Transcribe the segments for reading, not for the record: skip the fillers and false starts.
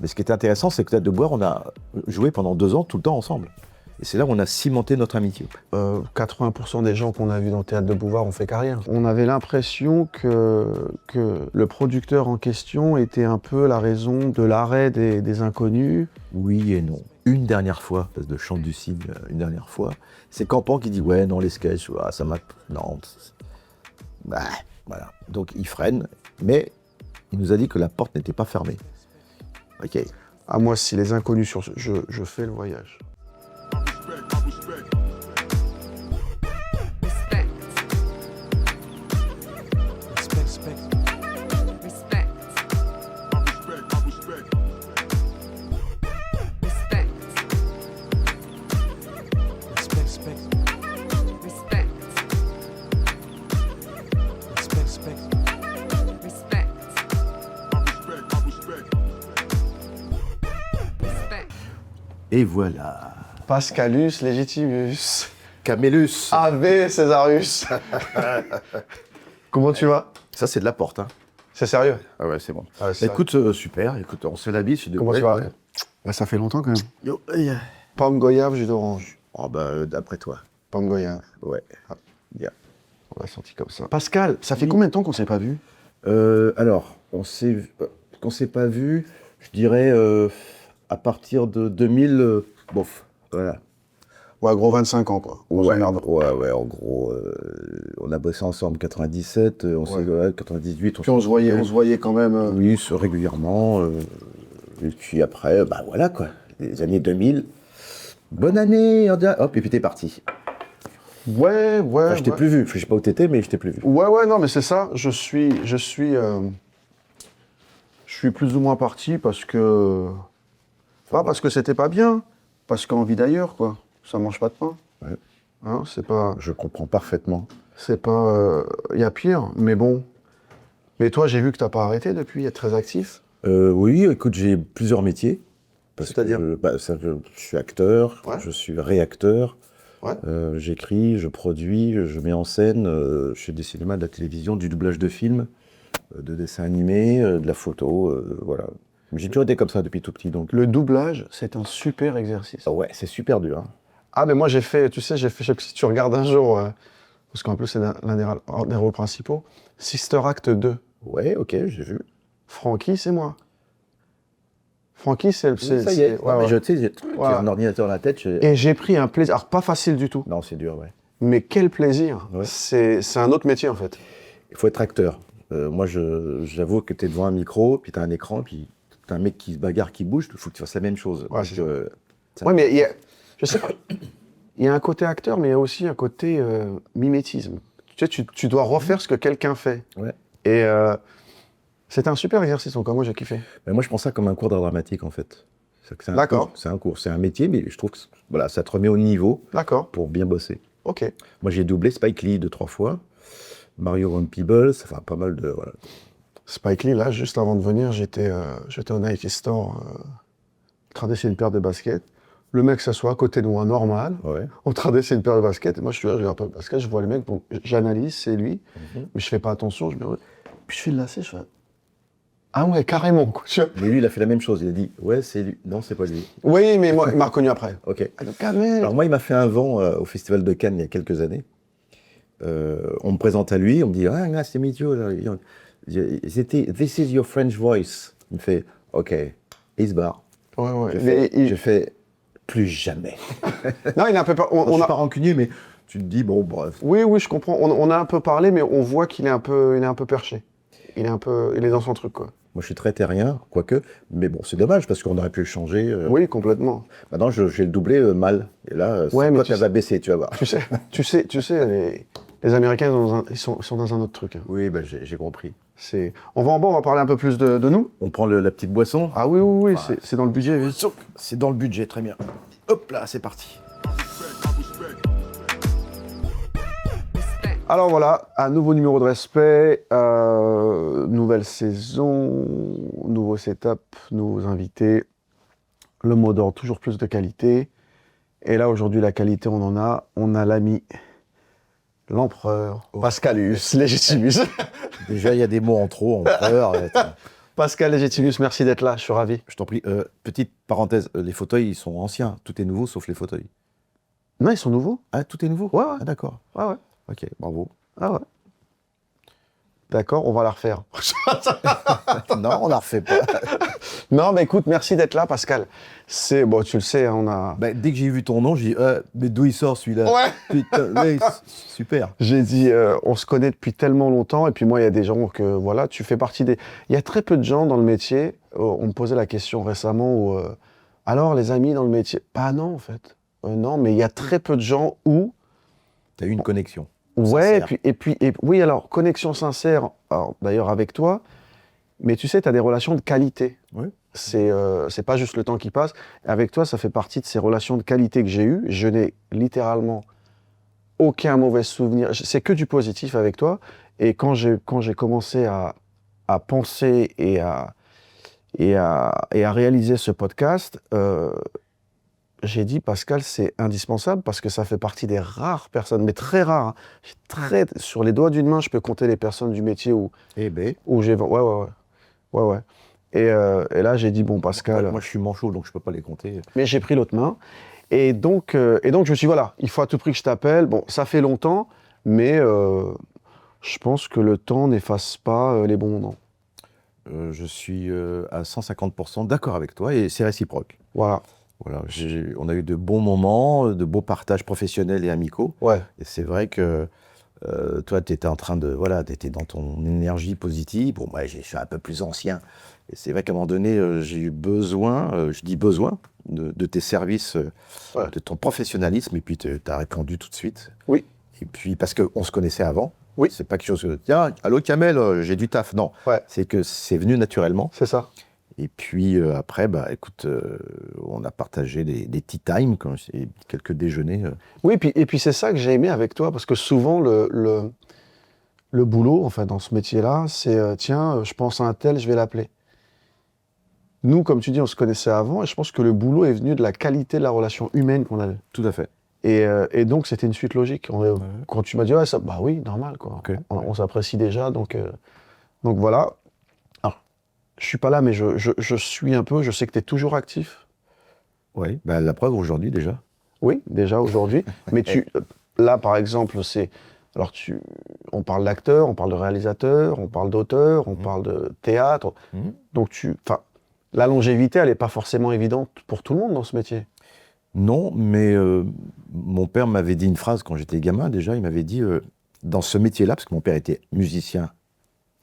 Mais ce qui était intéressant, c'est que Théâtre de Beauvoir, on a joué pendant 2 ans tout le temps ensemble. Et c'est là où on a cimenté notre amitié. 80% des gens qu'on a vus dans le Théâtre de Beauvoir ont fait carrière. On avait l'impression que le producteur en question était un peu la raison de l'arrêt des inconnus. Oui et non. Une dernière fois, parce de Chante du Cygne, une dernière fois, c'est Campan qui dit « Ouais, non, les sketchs, ça m'a... Non. » Bah, voilà. Donc il freine, mais il nous a dit que la porte n'était pas fermée. Ok. À moi, si les inconnus sur je fais le voyage. Et voilà. Pascalus Legitimus. Camellus. Ave Césarus. Comment tu vas? Ça, c'est de la porte. Hein. C'est sérieux? Ah ouais, c'est bon. Ah, c'est Écoute, super. Écoute, on se fait la bise. Comment tu vas? Bah, ça fait longtemps quand même. Yo, Pomme goyave, jus d'orange. Oh bah, d'après toi. Pomme goyave. Ouais. Bien. On l'a senti comme ça. Pascal, ça fait combien de temps qu'on s'est pas vu? Alors, qu'on s'est pas vu, je dirais à partir de 2000, bof, voilà. Ouais, gros 25 ans, quoi. Ouais, en gros, on a bossé ensemble en 97, on s'est 98. Puis on se voyait quand même. Oui, régulièrement. Et puis après, bah voilà quoi, les années 2000. Bonne année, hop, et puis t'es parti. Ouais. Enfin, je t'ai plus vu, je sais pas où t'étais, mais je t'ai plus vu. Ouais, non, mais c'est ça. Je suis plus ou moins parti parce que. Pas parce que c'était pas bien, parce qu'envie d'ailleurs, quoi. Ça mange pas de pain. Ouais. Hein, c'est pas. Je comprends parfaitement. C'est pas. Y a pire, mais bon. Mais toi, j'ai vu que t'as pas arrêté depuis, être très actif. Oui, écoute, j'ai plusieurs métiers. C'est-à-dire je suis acteur, Ouais. je suis réacteur, Ouais. j'écris, je produis, je mets en scène, je fais des cinémas, de la télévision, du doublage de films, de dessins animés, de la photo, voilà. J'ai toujours été comme ça depuis tout petit, donc. Le doublage, c'est un super exercice. Ah ouais, c'est super dur. Hein. Ah, mais moi, j'ai fait, si tu regardes un jour, parce qu'en plus, c'est l'un des rôles principaux, Sister Act 2. Ouais, ok, j'ai vu. Francky, c'est moi. Francky, c'est... Ça y est, ouais. tu sais, j'ai un ordinateur dans la tête. Et j'ai pris un plaisir, alors pas facile du tout, Non, c'est dur, ouais. mais quel plaisir. Ouais. C'est un autre métier, en fait. Il faut être acteur. Moi, j'avoue que tu es devant un micro, puis tu as un écran, puis tu as un mec qui se bagarre, qui bouge, il faut que tu fasses la même chose. Ouais, Donc, c'est ça. Ouais, mais je sais pas, il y a un côté acteur, mais il y a aussi un côté mimétisme. Tu sais, tu dois refaire ce que quelqu'un fait. Ouais. Et c'est un super exercice, encore moi j'ai kiffé. Mais moi, je prends ça comme un cours d'art dramatique, en fait. C'est D'accord. C'est un cours, c'est un métier, mais je trouve que voilà, ça te remet au niveau D'accord, pour bien bosser. ok. Moi, j'ai doublé Spike Lee 2-3 fois, Mario Van Peebles, enfin pas mal de... Voilà. Spike Lee, là, juste avant de venir, j'étais au Nike Store, en train d'essayer une paire de baskets. Le mec s'assoit à côté de moi, normal, Ouais. en train d'essayer une paire de baskets. Et moi, je suis là, je regarde pas le basket, je vois le mec, bon, j'analyse, c'est lui, mais je fais pas attention, je me dis, puis je fais le lacet, je fais, ah ouais, carrément, quoi. Mais lui, il a fait la même chose. Il a dit, ouais, c'est lui. Non, c'est pas lui. Oui, mais moi, il m'a reconnu après. Ok. Ah, donc, ah, mec. Alors moi, il m'a fait un vent au Festival de Cannes il y a quelques années. On me présente à lui, on me dit, ah, nice to meet you. C'était, this is your French voice. Il me fait, ok. Et il se barre. Ouais. Je fais, plus jamais. Non, il est un peu peur. Je suis pas rancunier, mais tu te dis, bon, bref. Oui, je comprends. On a un peu parlé, mais on voit qu'il est un peu perché. Il est dans son truc, quoi. Moi, je suis très terrien, quoique. Mais bon, c'est dommage, parce qu'on aurait pu échanger. Oui, complètement. Maintenant, j'ai le doublé mal. Et là, Ouais, mais toi, ça va baisser, tu vas voir. Tu sais, les Américains, ils sont dans un autre truc. Hein. Oui, ben, j'ai compris. On va parler un peu plus de nous. On prend la petite boisson. Ah oui, c'est dans le budget. Oui. C'est dans le budget, très bien. Hop là, c'est parti. Alors voilà, un nouveau numéro de respect, nouvelle saison, nouveau setup, nouveaux invités, le mot d'ordre, toujours plus de qualité. Et là, aujourd'hui, la qualité, on a l'ami, l'empereur, Pascalus Legitimus. Déjà, il y a des mots en trop, empereur. Pascal Légitimus, merci d'être là, je suis ravi. Je t'en prie. Petite parenthèse, les fauteuils, ils sont anciens. Tout est nouveau sauf les fauteuils. Non, ils sont nouveaux. Ah, tout est nouveau? Ouais, ouais. Ah, d'accord. Ouais, ouais. Ok, bravo. Ah ouais. D'accord, on va la refaire. Non, on la refait pas. Non, mais écoute, merci d'être là, Pascal. C'est bon, tu le sais, hein, on a. Ben, dès que j'ai vu ton nom, j'ai dit, mais d'où il sort celui-là? Ouais. Putain, ouais, super. J'ai dit, on se connaît depuis tellement longtemps, et puis moi, il y a des gens que, voilà, tu fais partie des. Il y a très peu de gens dans le métier. On me posait la question récemment où, alors, les amis dans le métier? Bah non, en fait. Non, mais il y a très peu de gens où. Tu as eu une connexion. Ouais, Sincère. oui, alors, connexion sincère, alors, d'ailleurs avec toi, mais tu sais, tu as des relations de qualité. Oui. C'est pas juste le temps qui passe. Avec toi, ça fait partie de ces relations de qualité que j'ai eues. Je n'ai littéralement aucun mauvais souvenir. C'est que du positif avec toi. Et quand j'ai commencé à penser et à réaliser ce podcast, j'ai dit, Pascal, c'est indispensable parce que ça fait partie des rares personnes, mais très rares. Hein. Sur les doigts d'une main, je peux compter les personnes du métier Eh ben, où j'ai. Ouais. Et là, j'ai dit, bon, Pascal. moi, je suis manchot, donc je peux pas les compter. Mais j'ai pris l'autre main. Et donc, je me suis dit, voilà, il faut à tout prix que je t'appelle. Bon, ça fait longtemps, mais je pense que le temps n'efface pas les bons moments. Je suis à 150% d'accord avec toi et c'est réciproque. Voilà. Voilà, on a eu de bons moments, de beaux partages professionnels et amicaux. Ouais. Et c'est vrai que toi, tu étais en train de. Voilà, tu étais dans ton énergie positive. Bon, moi, je suis un peu plus ancien. Et c'est vrai qu'à un moment donné, j'ai eu besoin, je dis besoin, de tes services, Ouais. de ton professionnalisme. Et puis, tu as répondu tout de suite. Oui. Et puis, parce qu'on se connaissait avant. Oui. C'est pas quelque chose que. Tiens, allô, Kamel, j'ai du taf. Non. Ouais. C'est que c'est venu naturellement. C'est ça. Et puis après, bah, écoute, on a partagé des tea time, quelques déjeuners. Oui, et puis c'est ça que j'ai aimé avec toi, parce que souvent, le boulot, enfin, dans ce métier-là, c'est tiens, je pense à un tel, je vais l'appeler. Nous, comme tu dis, on se connaissait avant, et je pense que le boulot est venu de la qualité de la relation humaine qu'on avait. Tout à fait. Et donc, c'était une suite logique. Quand tu m'as dit, ouais, ça, bah oui, normal, quoi. Ok. On s'apprécie déjà, donc voilà. Alors, je suis pas là, mais je suis un peu, je sais que tu es toujours actif. Oui, bah, la preuve aujourd'hui déjà. Oui, déjà aujourd'hui. Mais là, par exemple, alors on parle d'acteur, on parle de réalisateur, on parle d'auteur, on parle de théâtre. Donc la longévité, elle n'est pas forcément évidente pour tout le monde dans ce métier. Non, mais mon père m'avait dit une phrase quand j'étais gamin déjà. Il m'avait dit, dans ce métier-là, parce que mon père était musicien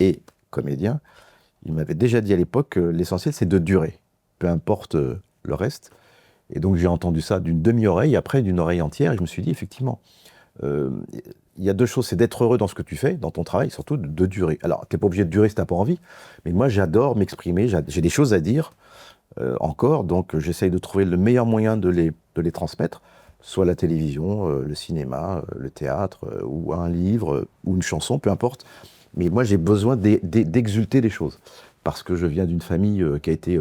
et comédien, il m'avait déjà dit à l'époque que l'essentiel, c'est de durer, peu importe le reste. Et donc j'ai entendu ça d'une demi-oreille, après d'une oreille entière, et je me suis dit, effectivement, il y a deux choses, c'est d'être heureux dans ce que tu fais, dans ton travail, surtout de durer. Alors, tu n'es pas obligé de durer si tu n'as pas envie, mais moi j'adore m'exprimer, j'ai des choses à dire encore, donc j'essaye de trouver le meilleur moyen de les transmettre, soit la télévision, le cinéma, le théâtre, ou un livre, ou une chanson, peu importe. Mais moi j'ai besoin d'exulter les choses, parce que je viens d'une famille qui a été...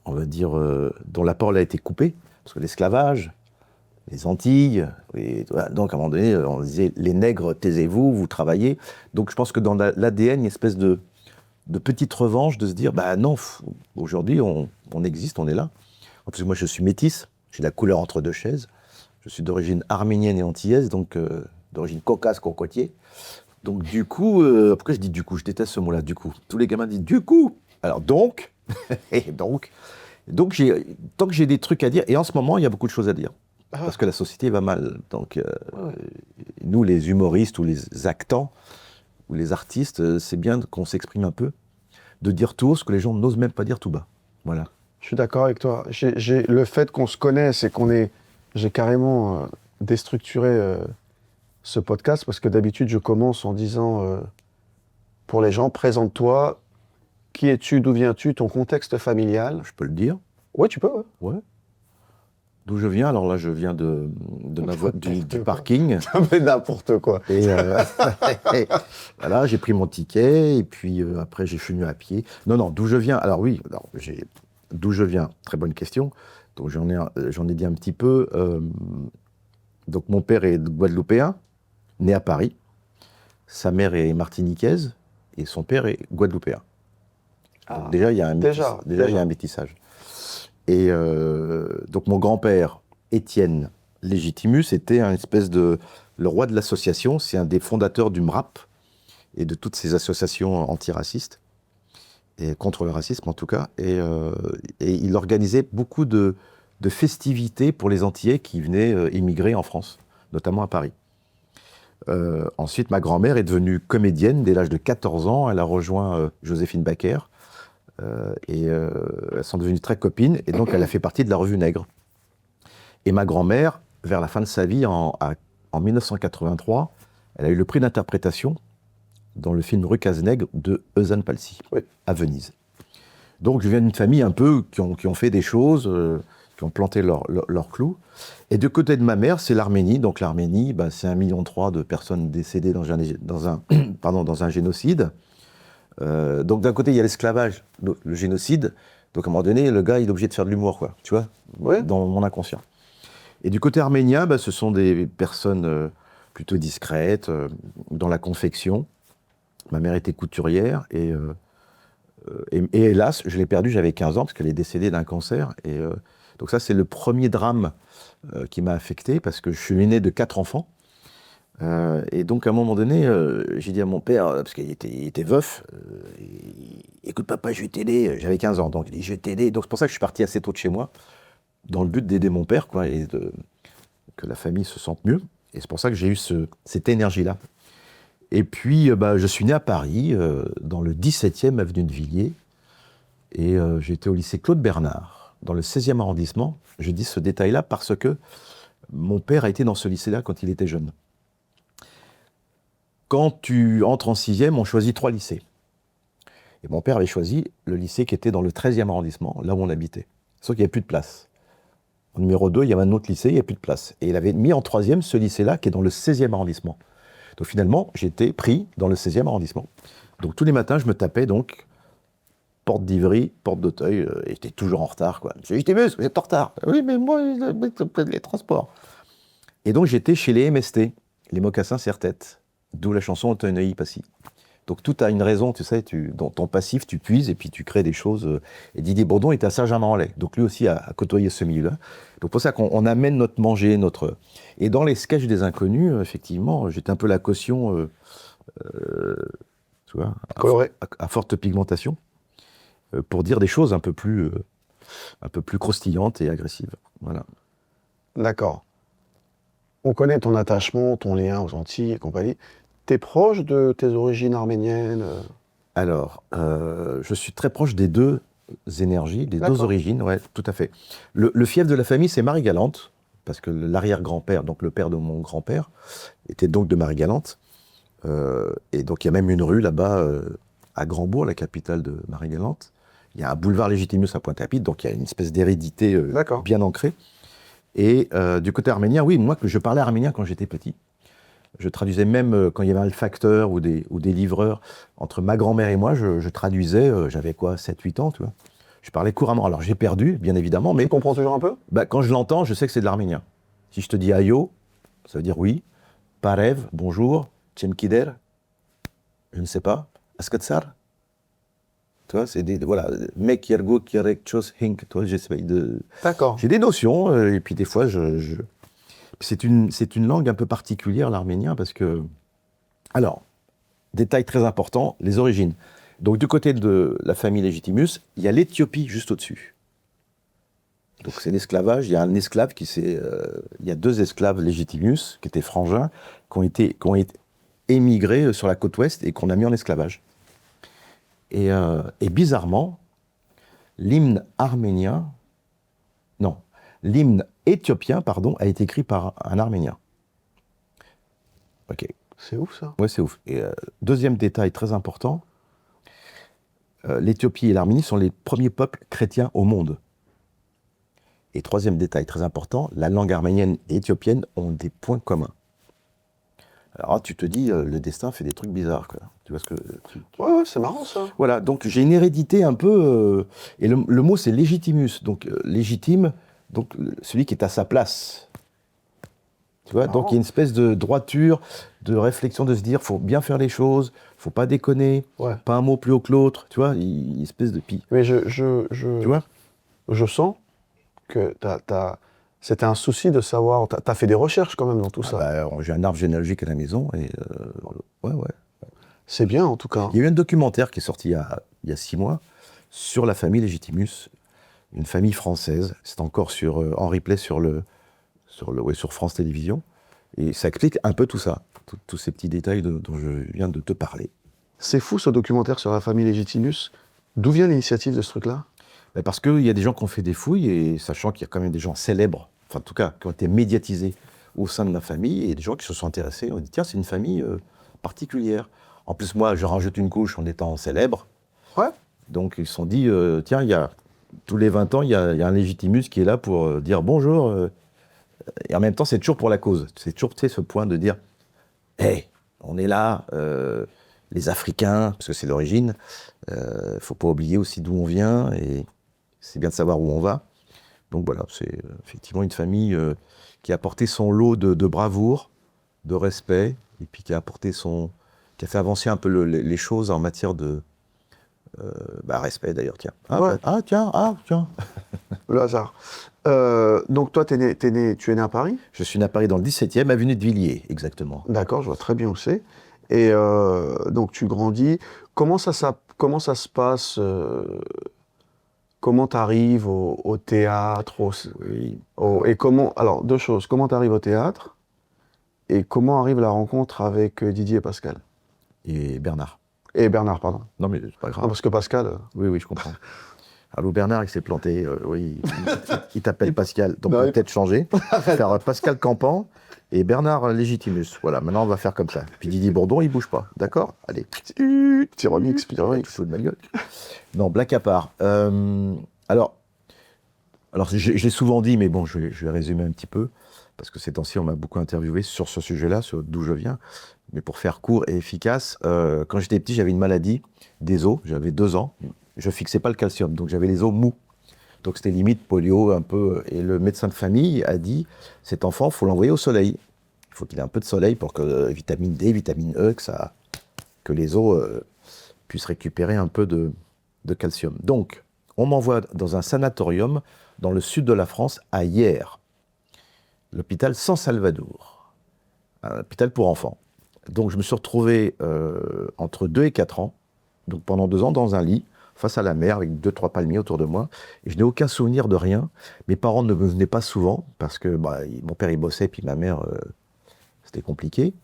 on va dire, dont la parole a été coupée, parce que l'esclavage, les Antilles, voilà, donc à un moment donné, on disait, les nègres, taisez-vous, vous travaillez. Donc je pense que dans l'ADN, il y a une espèce de petite revanche, de se dire, bah non, aujourd'hui, on existe, on est là. En plus, moi, je suis métisse, j'ai la couleur entre deux chaises, je suis d'origine arménienne et antillaise, donc d'origine caucase, cocotier. Donc du coup, pourquoi je dis du coup? Je déteste ce mot-là, du coup. Tous les gamins disent du coup. Alors donc, et donc tant que j'ai des trucs à dire, et en ce moment, il y a beaucoup de choses à dire, parce que la société va mal. Donc nous, les humoristes ou les actants ou les artistes, c'est bien qu'on s'exprime un peu, de dire tout haut ce que les gens n'osent même pas dire tout bas. Voilà. Je suis d'accord avec toi. Le fait qu'on se connaisse et j'ai carrément déstructuré ce podcast, parce que d'habitude, je commence en disant, pour les gens, présente-toi, qui es-tu, d'où viens-tu, ton contexte familial. Je peux le dire. Ouais, tu peux, ouais. Ouais. D'où je viens? Alors là, je viens de ma voiture du parking. Mais n'importe quoi. Et voilà, j'ai pris mon ticket, et puis après, je suis venu à pied. Non, d'où je viens? Alors oui, d'où je viens? Très bonne question. Donc j'en ai dit un petit peu. Donc mon père est guadeloupéen, né à Paris. Sa mère est martiniquaise, et son père est guadeloupéen. Donc déjà, il y a un il y a un métissage. Et donc mon grand-père, Étienne Légitimus, était un espèce de... Le roi de l'association, c'est un des fondateurs du MRAP et de toutes ces associations antiracistes, et contre le racisme en tout cas. Et il organisait beaucoup de festivités pour les Antillais qui venaient émigrer en France, notamment à Paris. Ensuite, ma grand-mère est devenue comédienne dès l'âge de 14 ans. Elle a rejoint Joséphine Baker. Elles sont devenues très copines. Et donc, elle a fait partie de la Revue Nègre. Et ma grand-mère, vers la fin de sa vie, en 1983, elle a eu le prix d'interprétation dans le film Rue Cazenègre de Eusanne Palsy, à Venise. Donc, je viens d'une famille un peu qui ont fait des choses, qui ont planté leur clou. Et du côté de ma mère, c'est l'Arménie. Donc l'Arménie, c'est 1,3 million de personnes décédées dans un génocide. Donc d'un côté, il y a l'esclavage, le génocide. Donc à un moment donné, le gars, il est obligé de faire de l'humour, quoi, tu vois, dans mon inconscient. Et du côté arménien, ce sont des personnes plutôt discrètes, dans la confection. Ma mère était couturière et hélas, je l'ai perdue, j'avais 15 ans, parce qu'elle est décédée d'un cancer. Donc ça, c'est le premier drame qui m'a affecté, parce que je suis né de 4 enfants. Et donc, à un moment donné, j'ai dit à mon père, parce qu'il était veuf, écoute papa, je vais t'aider. J'avais 15 ans, donc il dit, je vais t'aider. Donc c'est pour ça que je suis parti assez tôt de chez moi, dans le but d'aider mon père, quoi, et que la famille se sente mieux. Et c'est pour ça que j'ai eu cette énergie-là. Et puis, je suis né à Paris, dans le 17e avenue de Villiers, et j'étais au lycée Claude Bernard, dans le 16e arrondissement. Je dis ce détail-là parce que mon père a été dans ce lycée-là quand il était jeune. Quand tu entres en 6e, on choisit 3 lycées. Et mon père avait choisi le lycée qui était dans le 13e arrondissement, là où on habitait. Sauf qu'il n'y avait plus de place. Au numéro 2, il y avait un autre lycée, il n'y avait plus de place. Et il avait mis en 3e ce lycée-là qui est dans le 16e arrondissement. Donc finalement, j'étais pris dans le 16e arrondissement. Donc tous les matins, je me tapais donc porte d'Ivry, porte d'Auteuil, et j'étais toujours en retard, quoi. Je dis, vous êtes en retard. Oui, mais moi, les transports. Et donc j'étais chez les MST, les mocassins serre-tête, d'où la chanson Auteuil Passy. Donc tout a une raison, tu sais, dans ton passif, tu puises et puis tu crées des choses. Et Didier Bourdon était à Saint-Germain-en-Laye, donc lui aussi a côtoyé ce milieu-là. Donc pour ça qu'on amène notre manger, notre... Et dans les sketchs des Inconnus, effectivement, j'étais un peu la caution, tu vois, à forte pigmentation, pour dire des choses un peu plus croustillantes et agressives. Voilà. D'accord. On connaît ton attachement, ton lien aux Antilles et compagnie. T'es proche de tes origines arméniennes? Alors, je suis très proche des deux énergies, des deux origines, ouais, tout à fait. Le fief de la famille, c'est Marie-Galante, parce que l'arrière-grand-père, donc le père de mon grand-père, était donc de Marie-Galante. Et donc, il y a même une rue là-bas, à Grandbourg, la capitale de Marie-Galante. Il y a un boulevard Légitimus à Pointe-à-Pitre, donc il y a une espèce d'hérédité bien ancrée. Et du côté arménien, oui, moi, je parlais arménien quand j'étais petit. Je traduisais même, quand il y avait un facteur ou des livreurs, entre ma grand-mère et moi, je traduisais, j'avais quoi, 7-8 ans, tu vois. Je parlais couramment. Alors j'ai perdu, bien évidemment, mais... Tu comprends toujours un peu? Quand je l'entends, je sais que c'est de l'arménien. Si je te dis ayo, ça veut dire oui. Parev, bonjour. Tchemkider, je ne sais pas. Askatsar. Tu vois, c'est des... Voilà. Mek yergo kierek chos hink. Tu vois, j'essaie de... D'accord. J'ai des notions, et puis des fois, c'est une langue un peu particulière, l'arménien, parce que... Alors, détail très important, les origines. Donc, du côté de la famille Légitimus, il y a l'Éthiopie juste au-dessus. Donc, c'est l'esclavage. Il y a un esclave il y a 2 esclaves Légitimus, qui étaient frangins, qui ont été émigrés sur la côte ouest et qu'on a mis en esclavage. Et bizarrement, l'hymne éthiopien, a été écrit par un Arménien. Ok. C'est ouf, ça. Ouais, c'est ouf. Et deuxième détail très important, l'Éthiopie et l'Arménie sont les premiers peuples chrétiens au monde. Et troisième détail très important, la langue arménienne et éthiopienne ont des points communs. Alors tu te dis, le destin fait des trucs bizarres, quoi. Tu vois ce que... Ouais, c'est marrant, ça. Voilà, donc j'ai une hérédité un peu... et le mot, c'est légitimus. Donc légitime, donc celui qui est à sa place. Tu vois, donc il y a une espèce de droiture, de réflexion, de se dire, faut bien faire les choses, faut pas déconner, Ouais. pas un mot plus haut que l'autre, tu vois, une espèce de pis. Mais Tu vois? je sens que c'était un souci de savoir. T'as fait des recherches quand même dans tout ça. Bah, j'ai un arbre généalogique à la maison et ouais. C'est bien en tout cas. Il y a eu un documentaire qui est sorti il y a 6 mois sur la famille Légitimus, une famille française. C'est encore en replay sur France Télévisions. Et ça explique un peu tout ça, tous ces petits détails dont je viens de te parler. C'est fou ce documentaire sur la famille Légitimus. D'où vient l'initiative de ce truc-là? Ben parce qu'il y a des gens qui ont fait des fouilles, et sachant qu'il y a quand même des gens célèbres, enfin en tout cas qui ont été médiatisés au sein de ma famille, et des gens qui se sont intéressés, on dit tiens, c'est une famille particulière. En plus, moi, je rajoute une couche en étant célèbre. Ouais. Donc ils se sont dit, tiens, tous les 20 ans, il y a un Légitimus qui est là pour dire bonjour. Et en même temps, c'est toujours pour la cause. C'est toujours ce point de dire, hey, on est là, les Africains, parce que c'est l'origine, faut pas oublier aussi d'où on vient, et c'est bien de savoir où on va. Donc voilà, c'est effectivement une famille qui a apporté son lot de bravoure, de respect, et puis qui a fait avancer un peu les choses en matière de respect d'ailleurs, tiens. Ouais. Tiens. Le hasard. Donc toi, tu es né à Paris? Je suis né à Paris dans le 17e, avenue de Villiers, exactement. D'accord, je vois très bien où c'est. Et donc tu grandis. Comment ça se passe comment tu arrives au théâtre Oui. et comment... Alors, deux choses. Comment tu arrives au théâtre et comment arrive la rencontre avec Didier et Pascal? Et Bernard. Et Bernard, pardon. Non mais c'est pas grave. Non, parce que Pascal... Oui, je comprends. Allô Bernard, il s'est planté, oui. Il t'appelle Pascal, donc Non, on va peut-être changer. Faire Pascal Campan et Bernard Légitimus. Voilà, maintenant on va faire comme ça. Puis Didier Bourdon, il bouge pas, d'accord? Allez. Petit remix. Fous de ma gueule. Non, blague à part. Alors j'ai souvent dit, mais bon, je vais résumer un petit peu, parce que ces temps-ci, on m'a beaucoup interviewé sur ce sujet-là, sur d'où je viens. Mais pour faire court et efficace, quand j'étais petit, j'avais une maladie des os, j'avais 2 ans. Je fixais pas le calcium, donc j'avais les os mous. Donc c'était limite polio un peu. Et le médecin de famille a dit, cet enfant, faut l'envoyer au soleil. Il faut qu'il ait un peu de soleil pour que vitamine D, vitamine E, que les os puissent récupérer un peu de calcium. Donc, on m'envoie dans un sanatorium dans le sud de la France, à Hyères, l'hôpital San Salvador, un hôpital pour enfants. Donc je me suis retrouvé entre 2 et 4 ans, donc pendant 2 ans dans un lit, face à la mer, avec 2-3 palmiers autour de moi, et je n'ai aucun souvenir de rien. Mes parents ne me venaient pas souvent, parce que mon père il bossait, puis ma mère, c'était compliqué,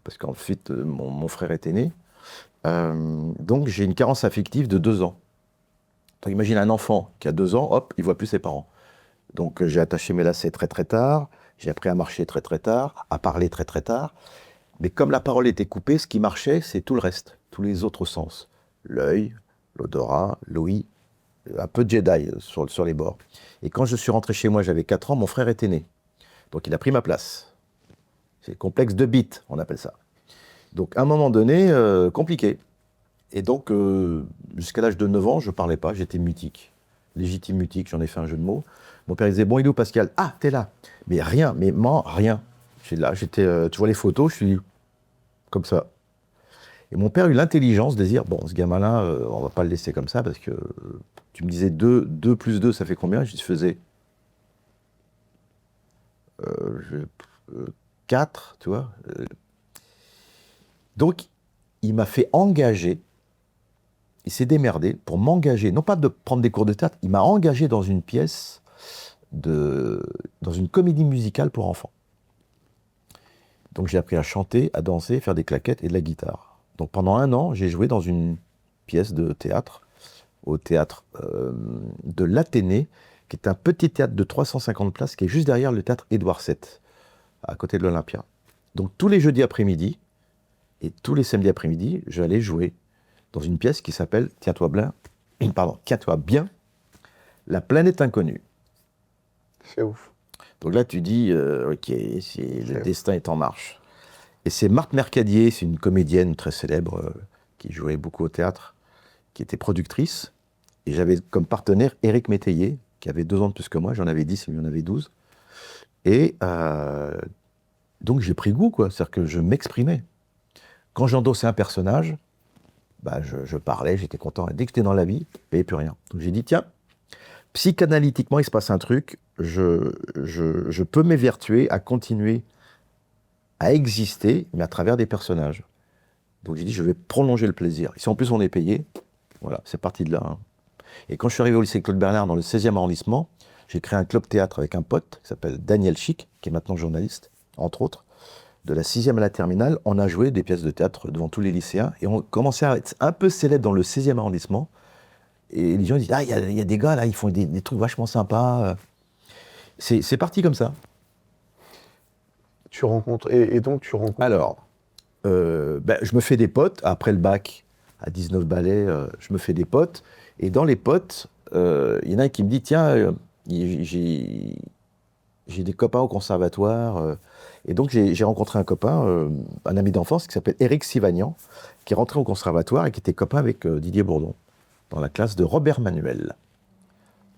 parce qu'ensuite mon frère était né. Donc j'ai une carence affective de 2 ans. Donc imagine un enfant qui a 2 ans, hop, il voit plus ses parents. Donc j'ai attaché mes lacets très très tard, j'ai appris à marcher très très tard, à parler très très tard. Mais comme la parole était coupée, ce qui marchait, c'est tout le reste, tous les autres sens. L'œil, l'odorat, l'ouïe, un peu de Jedi sur les bords. Et quand je suis rentré chez moi, j'avais 4 ans, mon frère était né. Donc il a pris ma place. C'est le complexe de bite, on appelle ça. Donc à un moment donné, compliqué. Et donc, jusqu'à l'âge de 9 ans, je ne parlais pas, j'étais mutique. Légitime mutique, j'en ai fait un jeu de mots. Mon père disait, bon, il est où Pascal? Ah, t'es là. Mais rien, rien. J'étais là, tu vois les photos, je suis comme ça. Et mon père a eu l'intelligence de dire, bon, ce gamin-là, on va pas le laisser comme ça, parce que tu me disais 2 plus 2, ça fait combien? Je faisais 4, tu vois. Donc, il m'a fait engager, il s'est démerdé pour m'engager, non pas de prendre des cours de théâtre, il m'a engagé dans une pièce, dans une comédie musicale pour enfants. Donc j'ai appris à chanter, à danser, faire des claquettes et de la guitare. Donc pendant 1 an, j'ai joué dans une pièce de théâtre, au théâtre de l'Athénée, qui est un petit théâtre de 350 places, qui est juste derrière le théâtre Édouard VII, à côté de l'Olympia. Donc tous les jeudis après-midi, et tous les samedis après-midi, j'allais jouer dans une pièce qui s'appelle Tiens-toi bien, la planète inconnue. C'est ouf. Donc là, tu dis, ok, le destin est en marche. Et c'est Marthe Mercadier, c'est une comédienne très célèbre qui jouait beaucoup au théâtre, qui était productrice. Et j'avais comme partenaire Éric Métayer, qui avait 2 ans de plus que moi, j'en avais 10, lui en avait 12. Et Donc j'ai pris goût, quoi. C'est-à-dire que je m'exprimais. Quand j'endossais un personnage, bah, je parlais, j'étais content. Et dès que j'étais dans la vie, il n'y avait plus rien. Donc j'ai dit, tiens, psychanalytiquement, il se passe un truc. Je peux m'évertuer à continuer à exister, mais à travers des personnages. Donc j'ai dit, je vais prolonger le plaisir. Et si en plus on est payé, voilà, c'est parti de là. Hein. Et quand je suis arrivé au lycée Claude Bernard, dans le 16e arrondissement, j'ai créé un club théâtre avec un pote qui s'appelle Daniel Chic, qui est maintenant journaliste, entre autres. De la 6e à la terminale, on a joué des pièces de théâtre devant tous les lycéens. Et on commençait à être un peu célèbre dans le 16e arrondissement. Et les gens disent, ah, il y a des gars là, ils font des trucs vachement sympas. C'est parti comme ça. Tu rencontres, et donc tu rencontres. Alors, je me fais des potes. Après le bac, à 19 balais, je me fais des potes. Et dans les potes, il y en a un qui me dit, tiens, j'ai des copains au conservatoire. Et donc, j'ai rencontré un copain, un ami d'enfance, qui s'appelle Éric Sivagnan, qui est rentré au conservatoire et qui était copain avec Didier Bourdon, dans la classe de Robert Manuel,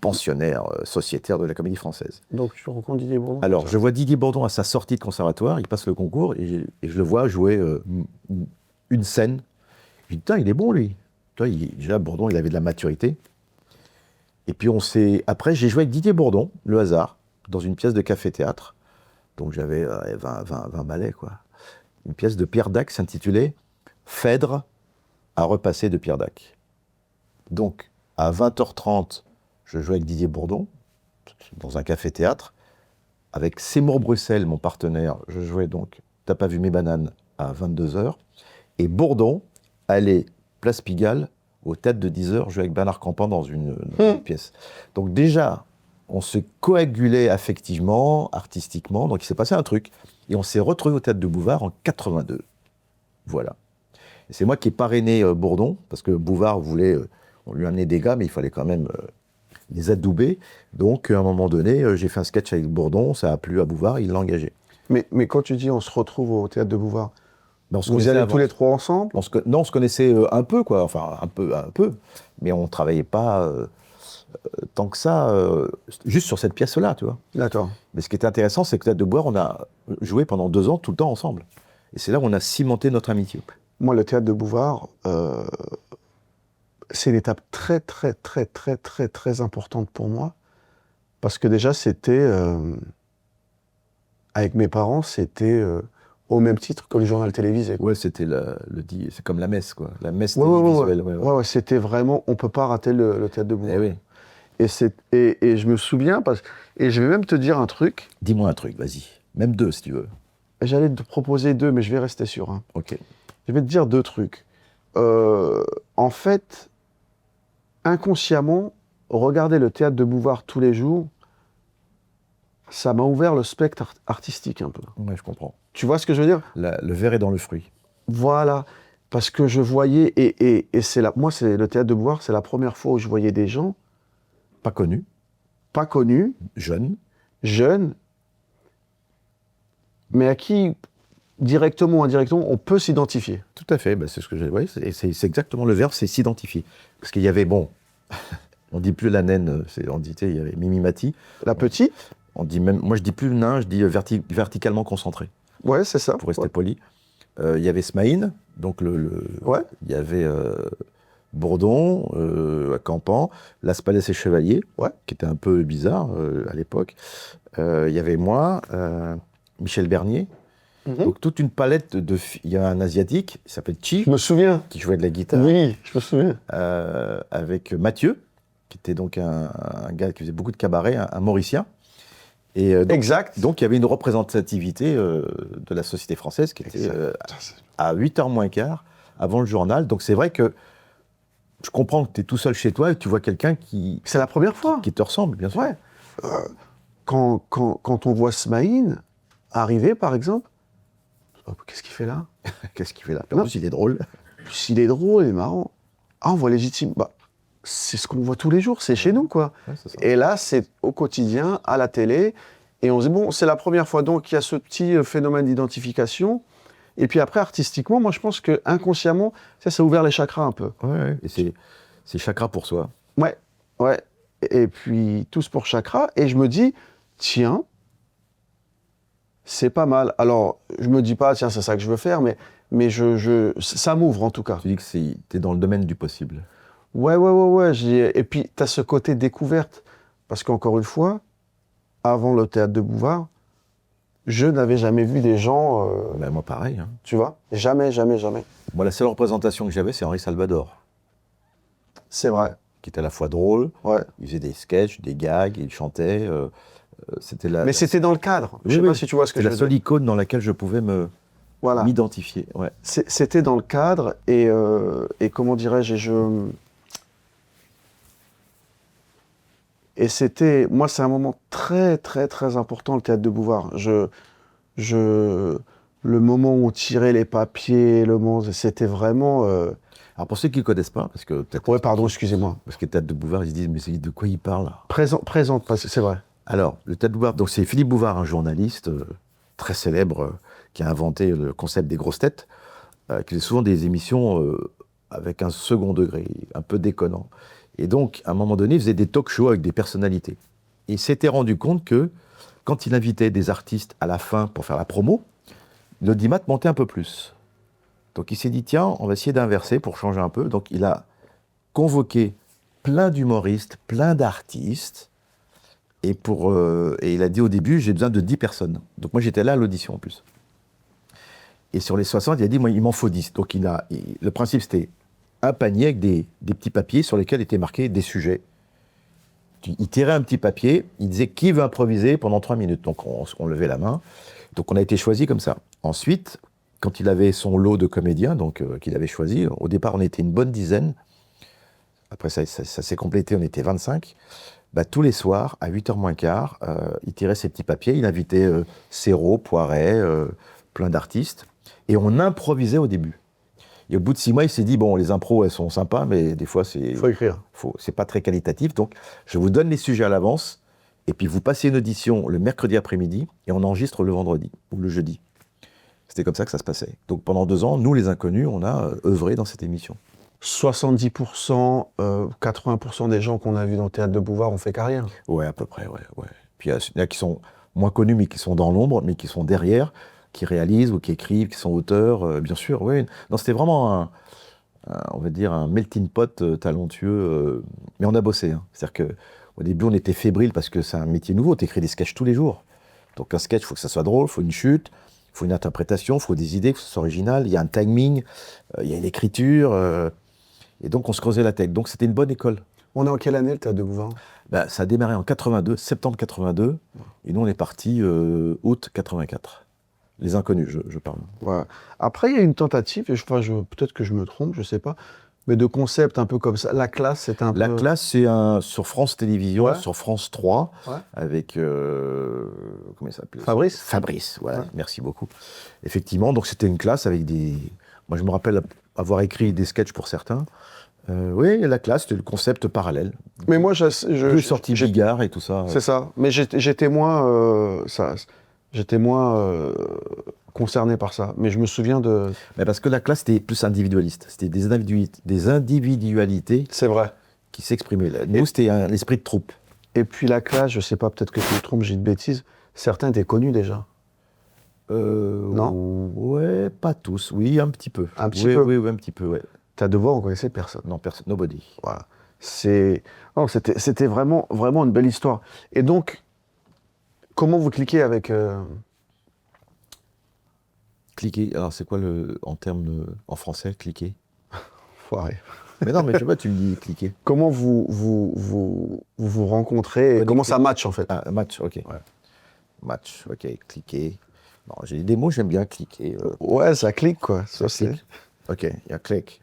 pensionnaire sociétaire de la Comédie Française. Donc tu rencontres Didier Bourdon. Alors, je vois Didier Bourdon à sa sortie de conservatoire, il passe le concours, et je le vois jouer une scène. Je dis, putain, il est bon, lui. Déjà, Bourdon, il avait de la maturité. Et puis, après, j'ai joué avec Didier Bourdon, le hasard, dans une pièce de café-théâtre. Donc, j'avais 20 balais, quoi. Une pièce de Pierre Dac s'intitulait « Phèdre à repasser de Pierre Dac ». Donc, à 20h30, je jouais avec Didier Bourdon, dans un café-théâtre. Avec Seymour Bruxelles, mon partenaire, je jouais donc « T'as pas vu mes bananes » à 22h. Et Bourdon allait, place Pigalle, au théâtre de 10h, jouer avec Bernard Campan dans une pièce. Donc déjà, on se coagulait affectivement, artistiquement, donc il s'est passé un truc. Et on s'est retrouvé au théâtre de Bouvard en 82. Voilà. Et c'est moi qui ai parrainé Bourdon, parce que Bouvard voulait, on lui amenait des gars, mais il fallait quand même les adouber. Donc, à un moment donné, j'ai fait un sketch avec Bourdon, ça a plu à Bouvard, il l'a engagé. Mais quand tu dis on se retrouve au théâtre de Bouvard, Ben, vous allez tous les trois ensemble? Non, on se connaissait un peu, quoi. Enfin, un peu. Mais on ne travaillait pas tant que ça, juste sur cette pièce-là, tu vois. D'accord. Mais ce qui était intéressant, c'est que Théâtre de Bouvard, on a joué pendant 2 ans, tout le temps ensemble. Et c'est là où on a cimenté notre amitié. Moi, le théâtre de Bouvard, c'est une étape très, très, très, très, très, très importante pour moi. Parce que déjà, c'était, avec mes parents, c'était au même titre que le journal télévisé. Ouais, c'était c'est comme la messe, quoi. La messe télévisuelle. Ouais, c'était vraiment, on ne peut pas rater le théâtre de Bouvard. Eh oui. Et je me souviens, et je vais même te dire un truc. Dis-moi un truc, vas-y. Même 2, si tu veux. J'allais te proposer 2, mais je vais rester sur un. Ok. Je vais te dire 2 trucs. En fait, inconsciemment, regarder le théâtre de Bouvard tous les jours, ça m'a ouvert le spectre artistique un peu. Ouais, je comprends. Tu vois ce que je veux dire? Le verre est dans le fruit. Voilà. Parce que je voyais, et moi, c'est le théâtre de Bouvard, c'est la première fois où je voyais des gens Pas connu, pas connus, jeune. jeunes, mais à qui, directement ou indirectement, on peut s'identifier. Tout à fait, c'est ce que j'ai. Ouais, c'est exactement le verbe, c'est s'identifier. Parce qu'il y avait, on dit plus la naine, il y avait Mimi Mati. La petite? On dit même, moi je dis plus le nain, je dis verticalement concentré, Ouais, c'est ça. pour rester poli. Il y avait Smaïn, donc Ouais. il y avait Bourdon, à Campan, Las Palais et Chevalier, Ouais. qui était un peu bizarre à l'époque. Il y avait moi, Michel Bernier. Donc toute une palette il y a un Asiatique, il s'appelle Chi, Je me souviens. qui jouait de la guitare. Oui, je me souviens. Avec Mathieu, qui était donc un gars qui faisait beaucoup de cabaret, un Mauricien. Et Exact. Donc il y avait une représentativité de la société française qui était à 8h moins quart, avant le journal. Donc c'est vrai que je comprends que tu es tout seul chez toi et que tu vois quelqu'un qui... C'est la première fois. Qui te ressemble, bien sûr. Ouais. Quand on voit Smaïn arriver, par exemple, qu'est-ce qu'il fait là? Qu'est-ce qu'il fait là? En plus, il est drôle. Il est drôle, il est marrant. Ah, on voit Légitime. C'est ce qu'on voit tous les jours, c'est chez nous, quoi. Ouais, c'est ça. Et là, c'est au quotidien, à la télé. Et on se dit, bon, c'est la première fois, donc il y a ce petit phénomène d'identification. Et puis après, artistiquement, moi, je pense que inconsciemment, ça a ouvert les chakras un peu. Ouais, et c'est chakra pour soi. Ouais. Et puis, tous pour chakra. Et je me dis, tiens, c'est pas mal. Alors, je me dis pas, tiens, c'est ça que je veux faire, mais ça m'ouvre en tout cas. Tu dis que t'es dans le domaine du possible. Ouais. Et puis, tu as ce côté découverte. Parce qu'encore une fois, avant le théâtre de Bouvard, je n'avais jamais vu des gens, Ben, moi, pareil. Hein. tu vois, jamais. Moi, la seule représentation que j'avais, c'est Henri Salvador, C'est vrai, qui était à la fois drôle, ouais. il faisait des sketchs, des gags, il chantait. C'était Mais c'était dans le cadre. Je sais pas si tu vois ce que c'est je la veux seule dire. icône dans laquelle je pouvais Voilà. m'identifier. Ouais. C'était dans le cadre et comment dirais-je, et c'était, moi, c'est un moment très important, le théâtre de Bouvard. Le moment où on tirait les papiers, c'était vraiment. Alors pour ceux qui ne connaissent pas, parce que peut-être. Ouais, pardon, excusez-moi. Parce que Théâtre de Bouvard, ils se disent, mais de quoi il parle? Présente, parce que c'est vrai. Alors, le Théâtre de Bouvard, donc c'est Philippe Bouvard, un journaliste très célèbre, qui a inventé le concept des grosses têtes, qui faisait souvent des émissions avec un second degré, un peu déconnant. Et donc, à un moment donné, il faisait des talk-shows avec des personnalités. Et il s'était rendu compte que quand il invitait des artistes à la fin pour faire la promo, l'audimat montait un peu plus. Donc il s'est dit, tiens, on va essayer d'inverser pour changer un peu. Donc il a convoqué plein d'humoristes, plein d'artistes, et il a dit au début, j'ai besoin de 10 personnes. Donc moi j'étais là à l'audition en plus. Et sur les 60, il a dit, moi il m'en faut 10. Donc le principe c'était un panier avec des petits papiers sur lesquels étaient marqués des sujets. Il tirait un petit papier, il disait qui veut improviser pendant 3 minutes. Donc on levait la main. Donc on a été choisi comme ça. Ensuite, quand il avait son lot de comédiens, donc qu'il avait choisi, au départ on était une bonne dizaine. Après ça s'est complété, on était 25. Bah, tous les soirs, à 8h moins quart, il tirait ses petits papiers, il invitait Serrault, Poiret, plein d'artistes. Et on improvisait au début. Et au bout de 6 mois, il s'est dit, bon, les impros, elles sont sympas, mais des fois, Il faut écrire. c'est pas très qualitatif. Donc, je vous donne les sujets à l'avance, et puis vous passez une audition le mercredi après-midi, et on enregistre le vendredi, ou le jeudi. C'était comme ça que ça se passait. Donc, pendant 2 ans, nous, les inconnus, on a œuvré dans cette émission. 70%, 80% des gens qu'on a vus dans le théâtre de Bouvard ont fait carrière. Ouais, à peu près, ouais. Puis il y en a qui sont moins connus, mais qui sont dans l'ombre, mais qui sont derrière, qui réalisent ou qui écrivent, qui sont auteurs, bien sûr, oui. Non, c'était vraiment on va dire, un melting pot talentueux, mais on a bossé. Hein. C'est-à-dire qu'au début, on était fébrile parce que c'est un métier nouveau, tu écris des sketchs tous les jours. Donc un sketch, il faut que ça soit drôle, il faut une chute, il faut une interprétation, il faut des idées, il faut que ce soit original, il y a un timing, il y a une écriture, et donc on se creusait la tête. Donc c'était une bonne école. On est en quelle année le théâtre de Bouvard? Bah, ça a démarré en 82, septembre 82, et nous on est parti août 84. Les inconnus, je parle. Ouais. Après, il y a une tentative, et peut-être que je me trompe, je sais pas, mais de concept un peu comme ça. La classe, c'est un peu... La classe, c'est sur France Télévisions, Ouais. sur France 3, Ouais. avec... comment il s'appelle? Fabrice. Fabrice, voilà, Ouais. merci beaucoup. Effectivement, donc c'était une classe avec des... Moi, je me rappelle avoir écrit des sketchs pour certains. Oui, la classe, c'était le concept parallèle. Mais moi, Plus sorti Bigard et tout ça. C'est ça. Mais j'étais moins, concerné par ça. Mais je me souviens de... Mais parce que la classe, c'était plus individualiste. C'était des individualités C'est vrai. qui s'exprimaient. Nous, c'était un esprit de troupe. Et puis la classe, je sais pas, peut-être que je me trompe, j'ai une bêtise, certains étaient connus déjà. Non. Ouais, pas tous. Oui, un petit peu. Un petit peu. Oui, un petit peu, ouais. T'as de voir, on connaissait personne. Non, personne, nobody. Voilà. C'était vraiment une belle histoire. Et donc, comment vous cliquez avec... Cliquer, alors c'est quoi en termes en français, cliquer? Foiré. Mais non, mais tu vois, tu me dis cliquer. Comment vous rencontrez et comment ça match en fait? Ah, match, ok. Ouais. Match, ok, cliquer. Non, j'ai des mots, j'aime bien cliquer. Ouais, ça clique quoi. Ça, clique. Ok, il y a clic.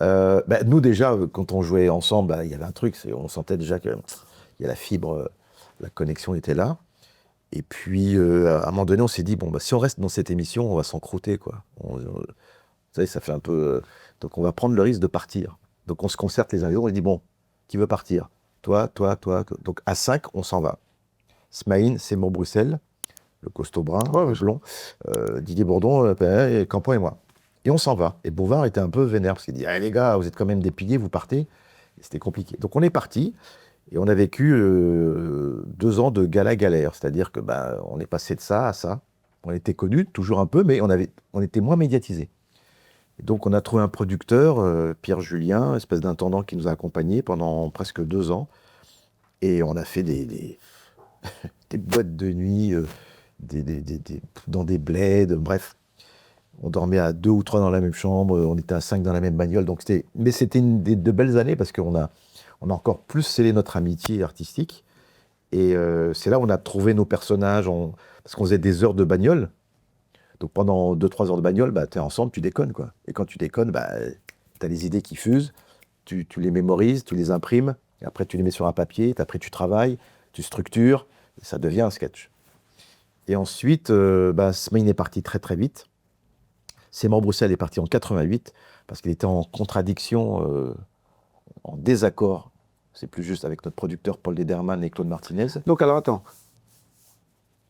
Nous déjà, quand on jouait ensemble, il y avait un truc, on sentait déjà qu'il y a la fibre, la connexion était là. Et puis, à un moment donné, on s'est dit, bon, si on reste dans cette émission, on va s'encrouter, quoi. Vous savez, ça fait un peu... donc, on va prendre le risque de partir. Donc, on se concerte les uns les autres, on dit, bon, qui veut partir? Toi. Donc, à 5, on s'en va. Smaïn, Seymour Bruxelles, le costaud brun, Ouais, le blond, Didier Bourdon, Campan et moi. Et on s'en va. Et Bouvard était un peu vénère, parce qu'il dit, allez les gars, vous êtes quand même des piliers, vous partez. Et c'était compliqué. Donc, on est parti. Et on a vécu 2 ans de gala-galère, c'est-à-dire que on est passé de ça à ça On était connus, toujours un peu, mais on était moins médiatisés. Et donc on a trouvé un producteur, Pierre Julien, espèce d'intendant qui nous a accompagnés pendant presque 2 ans. Et on a fait des boîtes de nuit, dans des bleds, bref. On dormait à 2 ou 3 dans la même chambre, on était à 5 dans la même bagnole. Mais c'était de belles années parce qu'on a encore plus scellé notre amitié artistique. Et c'est là où on a trouvé nos personnages, parce qu'on faisait des heures de bagnole. Donc pendant 2-3 heures de bagnole, bah, t'es ensemble, tu déconnes, quoi. Et quand tu déconnes, bah, t'as les idées qui fusent, tu les mémorises, tu les imprimes, et après tu les mets sur un papier, après tu travailles, tu structures, et ça devient un sketch. Et ensuite, Smaïn est parti très très vite. C'est Mort Bruxelles est parti en 88, parce qu'il était en contradiction, en désaccord, c'est plus juste, avec notre producteur Paul Lederman et Claude Martinez. Donc alors attends,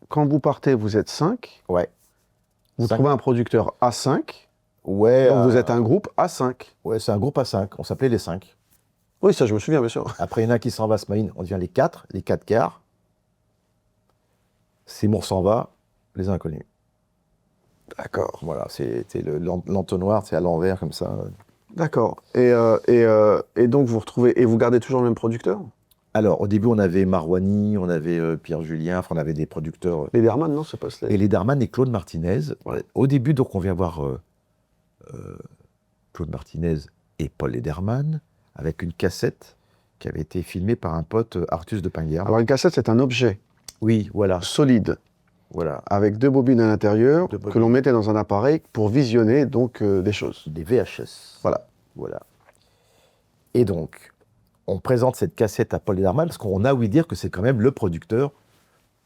quand vous partez, vous êtes 5. Ouais. Vous trouvez un producteur à 5. Ouais. Donc vous êtes un groupe à 5. Ouais, c'est un groupe à 5. On s'appelait les 5. Oui, ça je me souviens, bien sûr. Après, il y en a qui s'en va, Smaïn, on devient les 4 quarts. Seymour s'en va, les inconnus. D'accord. Voilà, c'était l'entonnoir, c'est à l'envers, comme ça. D'accord. Et donc vous retrouvez, et vous gardez toujours le même producteur? Alors, au début, on avait Marouani, on avait Pierre Julien, enfin, on avait des producteurs. Lederman, non, c'est pas cela. Et Lederman et Claude Martinez. Ouais. Au début, donc, on vient voir Claude Martinez et Paul Lederman avec une cassette qui avait été filmée par un pote, Artus de Pinguerbe. Alors une cassette, c'est un objet Oui, voilà. solide, Voilà. avec 2 bobines à l'intérieur, Deux bobines. que l'on mettait dans un appareil pour visionner donc des choses. Des VHS. Voilà. Voilà. Et donc, on présente cette cassette à Paul Lederman parce qu'on a ouï dire que c'est quand même le producteur.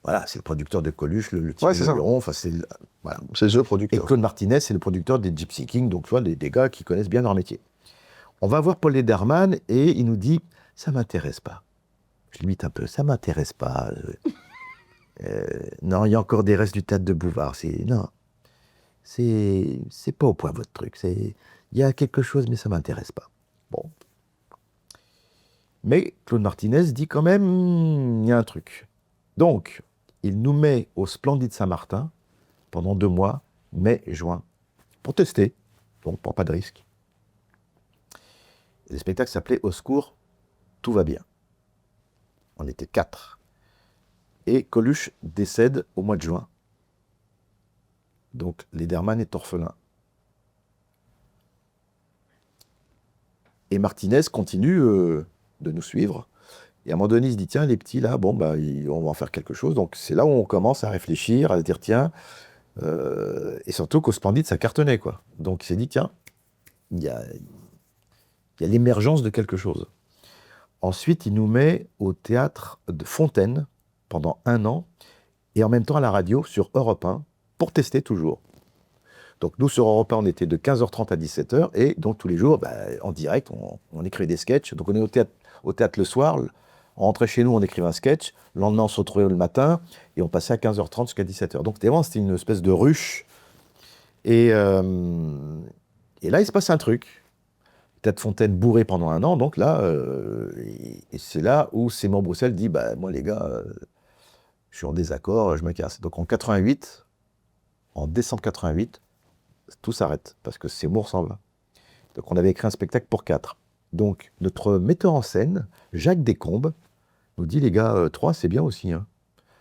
Voilà, c'est le producteur de Coluche, le type de Luron, enfin voilà. C'est le Et producteur. Claude Martinez, c'est le producteur des Gypsy Kings, donc tu vois, des gars qui connaissent bien leur métier. On va voir Paul Lederman et il nous dit « ça m'intéresse pas ». Je limite un peu « ça m'intéresse pas ». Non, il y a encore des restes du théâtre de Bouvard. Non, c'est pas au point votre truc. Il y a quelque chose, mais ça m'intéresse pas. Bon. Mais Claude Martinez dit quand même, il y a un truc. Donc, il nous met au Splendide Saint-Martin pendant 2 mois, mai et juin, pour tester, donc pour pas de risque. Et le spectacle s'appelait Au secours, tout va bien. On était 4. Et Coluche décède au mois de juin. Donc Lederman est orphelin. Et Martinez continue de nous suivre. Et à un moment donné, il se dit, tiens, les petits, là, bon, bah, on va en faire quelque chose. Donc c'est là où on commence à réfléchir, à se dire, tiens, et surtout qu'au Splendide, ça cartonnait, quoi. Donc il s'est dit, tiens, il y a l'émergence de quelque chose. Ensuite, il nous met au théâtre de Fontaine pendant 1 an, et en même temps à la radio sur Europe 1, pour tester toujours. Donc nous, sur Europe 1, on était de 15h30 à 17h, et donc tous les jours, en direct, on écrivait des sketchs. Donc on est au théâtre le soir, on rentrait chez nous, on écrivait un sketch, le lendemain on se retrouvait le matin, et on passait à 15h30 jusqu'à 17h. Donc c'était une espèce de ruche. Et là, il se passe un truc. Théâtre Fontaine bourré pendant 1 an, donc là, et c'est là où Seymour Bruxelles dit, moi les gars, je suis en désaccord, je me casse. Donc en 88, en décembre 88, tout s'arrête, parce que Seymour s'en va. Donc on avait écrit un spectacle pour 4. Donc notre metteur en scène, Jacques Descombes, nous dit, les gars, 3 c'est bien aussi, hein.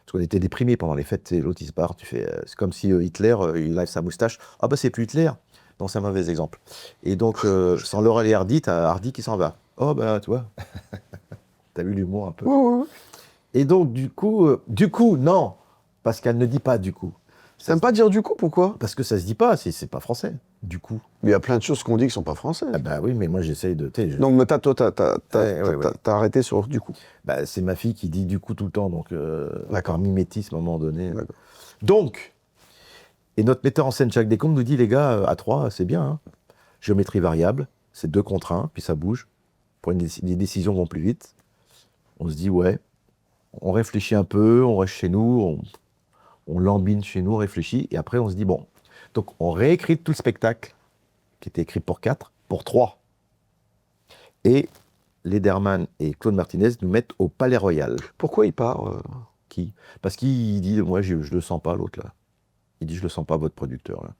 Parce qu'on était déprimés pendant les fêtes, l'autre il se barre, c'est comme si Hitler, il lève sa moustache, c'est plus Hitler. Non, c'est un mauvais exemple. Et donc, sans Laurel et Hardy, t'as Hardy qui s'en va. Oh, tu vois, t'as vu l'humour un peu. Ouais. Et donc, du coup, non, parce qu'elle ne dit pas du coup. T'aimes pas dire du coup, pourquoi? Parce que ça se dit pas, c'est pas français, du coup. Mais il y a plein de choses qu'on dit qui sont pas françaises. Oui, mais moi j'essaye de... Donc, mais toi, ouais. t'as arrêté sur du coup. C'est ma fille qui dit du coup tout le temps, donc D'accord. par mimétisme à un moment donné. D'accord. Donc, et notre metteur en scène, Jacques Descombes, nous dit, les gars, à 3, c'est bien, hein. Géométrie variable, c'est 2 contre 1, puis ça bouge. Les décisions vont plus vite. On se dit, ouais, on réfléchit un peu, on reste chez nous, on lambine chez nous, on réfléchit, et après on se dit, bon, donc on réécrit tout le spectacle, qui était écrit pour 4, pour 3. Et Lederman et Claude Martinez nous mettent au Palais Royal. Pourquoi il part Qui? Parce qu'il dit, moi je le sens pas, l'autre là. Il dit, je le sens pas, votre producteur, là.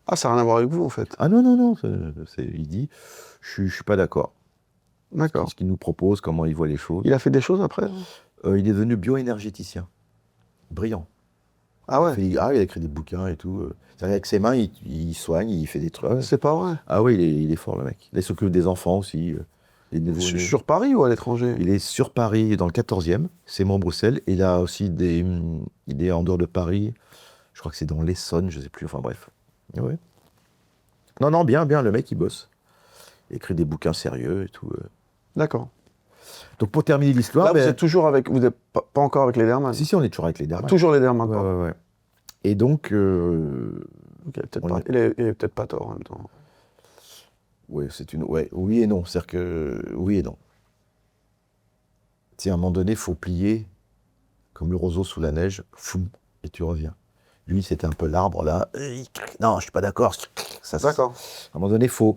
Ah, ça n'a rien à voir avec vous, en fait. Ah non, non, non. Il dit, je suis pas d'accord. D'accord. Ce qu'il nous propose, comment il voit les choses. Il a fait des choses après? Il est devenu bioénergéticien. Brillant. Ah ouais? Il a écrit des bouquins et tout. C'est-à-dire avec ses mains, il soigne, il fait des trucs. C'est pas vrai. Ah oui, il est fort, le mec. Là, il s'occupe des enfants aussi. Des nouveaux-nés. Sur Paris ou à l'étranger? Il est sur Paris, dans le 14e. C'est mon Bruxelles. Et il a aussi il est en dehors de Paris. Je crois que c'est dans l'Essonne, je sais plus. Enfin bref. Ouais. Non, non, bien, bien. Le mec, il bosse. Il écrit des bouquins sérieux et tout. D'accord. Donc pour terminer l'histoire... Là, vous êtes toujours avec... Vous n'êtes pas encore avec les Derman? Si, on est toujours avec les Derman. Toujours les Derman, Ouais, quoi. ouais, ouais. Et donc... Ok, il est peut-être pas tort en même temps. Ouais, oui et non. C'est-à-dire que... Oui et non. Tu sais, à un moment donné, il faut plier, comme le roseau sous la neige, foum, et tu reviens. Lui, c'était un peu l'arbre, là. Non, je suis pas d'accord. D'accord. À un moment donné, il faut...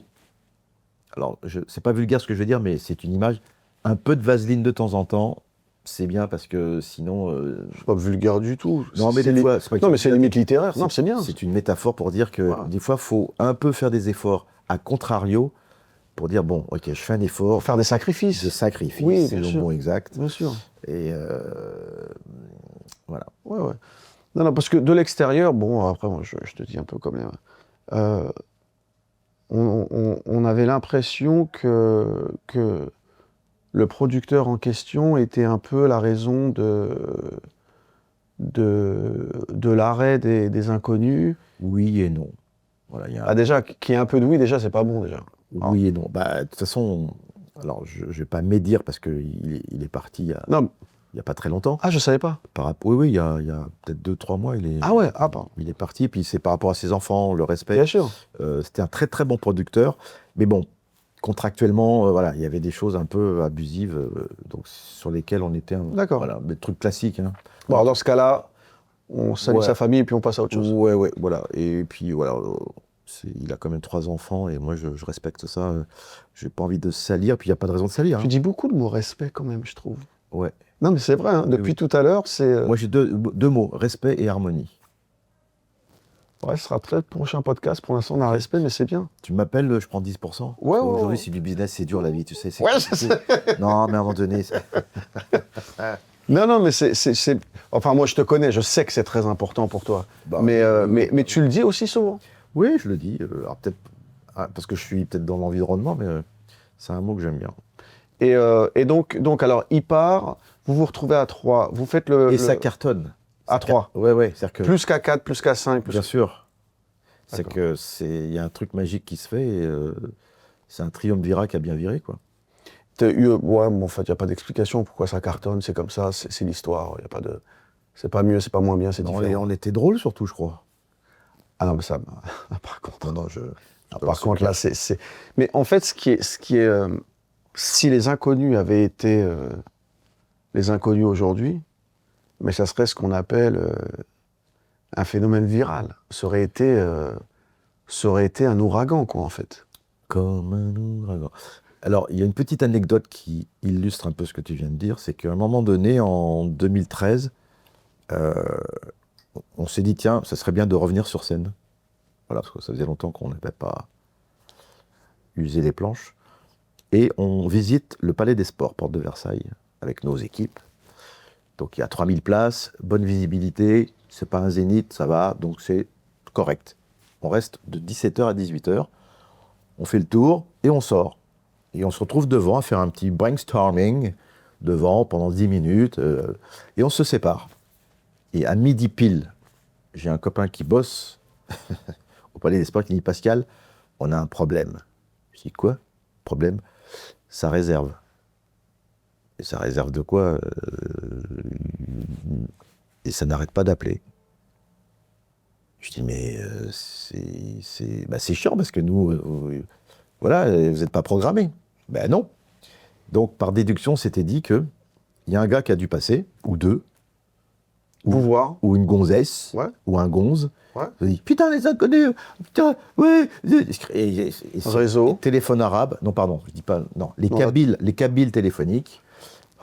Alors, c'est pas vulgaire ce que je veux dire, mais c'est une image. Un peu de vaseline de temps en temps, c'est bien parce que sinon... C'est pas vulgaire du tout. Non, mais des fois... Non, mais c'est limite littéraire. Non, c'est bien. C'est une métaphore pour dire que Voilà. des fois, il faut un peu faire des efforts. À contrario, pour dire, bon, ok, je fais un effort. Faire des sacrifices. De sacrifice, Oui, c'est bien le sûr. mot exact. Bien sûr. Et voilà. Ouais, ouais. Non, parce que de l'extérieur, bon, après, moi, je te dis un peu comme les... on avait l'impression que le producteur en question était un peu la raison de l'arrêt des inconnus. Oui et non. Voilà, il y a Ah, déjà, qu'il y ait un peu de oui, déjà, c'est pas bon, déjà. oui et non. Bah, de toute façon, alors je vais pas médire parce qu'il est parti il Non. y a pas très longtemps. Ah, je savais pas. Oui, il y a peut-être 2-3 mois, Ah ouais, ah pardon. il est parti. Puis c'est par rapport à ses enfants, le respect. Bien sûr. C'était un très très bon producteur. Mais bon, contractuellement, voilà, il y avait des choses un peu abusives, donc sur lesquelles on était... D'accord. Voilà, des trucs classiques. Hein. Bon, alors dans ce cas-là, on salue Ouais. sa famille et puis on passe à autre chose. Ouais, voilà. Et puis voilà, il a quand même 3 enfants et moi je respecte ça. J'ai pas envie de salir, puis il n'y a pas de raison de salir. Tu dis beaucoup le mot respect quand même, je trouve. Ouais. Non, mais c'est vrai, hein, depuis Oui. tout à l'heure, c'est... Moi j'ai deux mots, respect et harmonie. Ouais, ce sera peut-être le prochain podcast. Pour l'instant, on a respect, mais c'est bien. Tu m'appelles, je prends 10%. Ouais. Aujourd'hui, c'est du business, c'est dur la vie, tu sais. Ouais, je sais. Non, mais à un moment donné... Non, mais c'est... Enfin, moi, je te connais, je sais que c'est très important pour toi. Bah, mais tu le dis aussi souvent. Oui, je le dis. Alors peut-être... parce que je suis peut-être dans l'environnement, mais c'est un mot que j'aime bien. Et donc, alors, il part, vous vous retrouvez à 3, vous faites le... Ça cartonne. À 3. Ouais. C'est-à-dire que... Plus qu'à 4, plus qu'à 5. Bien sûr. C'est D'accord. que il y a un truc magique qui se fait et c'est un triumvirat qui a bien viré, quoi. Ouais, mais en fait, il n'y a pas d'explication pourquoi ça cartonne, c'est comme ça, c'est l'histoire, y a pas de... C'est pas mieux, c'est pas moins bien, c'est différent. On était drôles surtout, je crois. Ah non, mais ça, par contre... Non, par contre, là, c'est... Mais en fait, ce qui est si les inconnus avaient été les inconnus aujourd'hui, mais ça serait ce qu'on appelle un phénomène viral. Ça aurait été un ouragan, quoi, en fait. Comme un ouragan. Alors, il y a une petite anecdote qui illustre un peu ce que tu viens de dire, c'est qu'à un moment donné, en 2013, on s'est dit, tiens, ça serait bien de revenir sur scène. Voilà, parce que ça faisait longtemps qu'on n'avait pas usé les planches. Et on visite le Palais des Sports, porte de Versailles, avec nos équipes. Donc il y a 3000 places, bonne visibilité, c'est pas un zénith, ça va, donc c'est correct. On reste de 17h à 18h, on fait le tour et on sort. Et on se retrouve devant à faire un petit brainstorming, devant pendant 10 minutes, et on se sépare. Et à midi pile, j'ai un copain qui bosse au Palais des Sports qui dit « Pascal, on a un problème. » Je dis « Quoi ? Problème ? Ça réserve. » Et ça réserve de quoi ? Et ça n'arrête pas d'appeler. Je dis, mais c'est chiant parce que nous, voilà, vous n'êtes pas programmés. Ben non. Donc, par déduction, on s'était dit qu'il y a un gars qui a dû passer, ou deux, Vous voir. ou une gonzesse, Ouais. ou un gonze. Ouais. Je dis, putain, les inconnus, putain, ouais. Et Réseau. téléphone arabe, non, pardon, je dis pas, non, les Non, kabyles téléphoniques,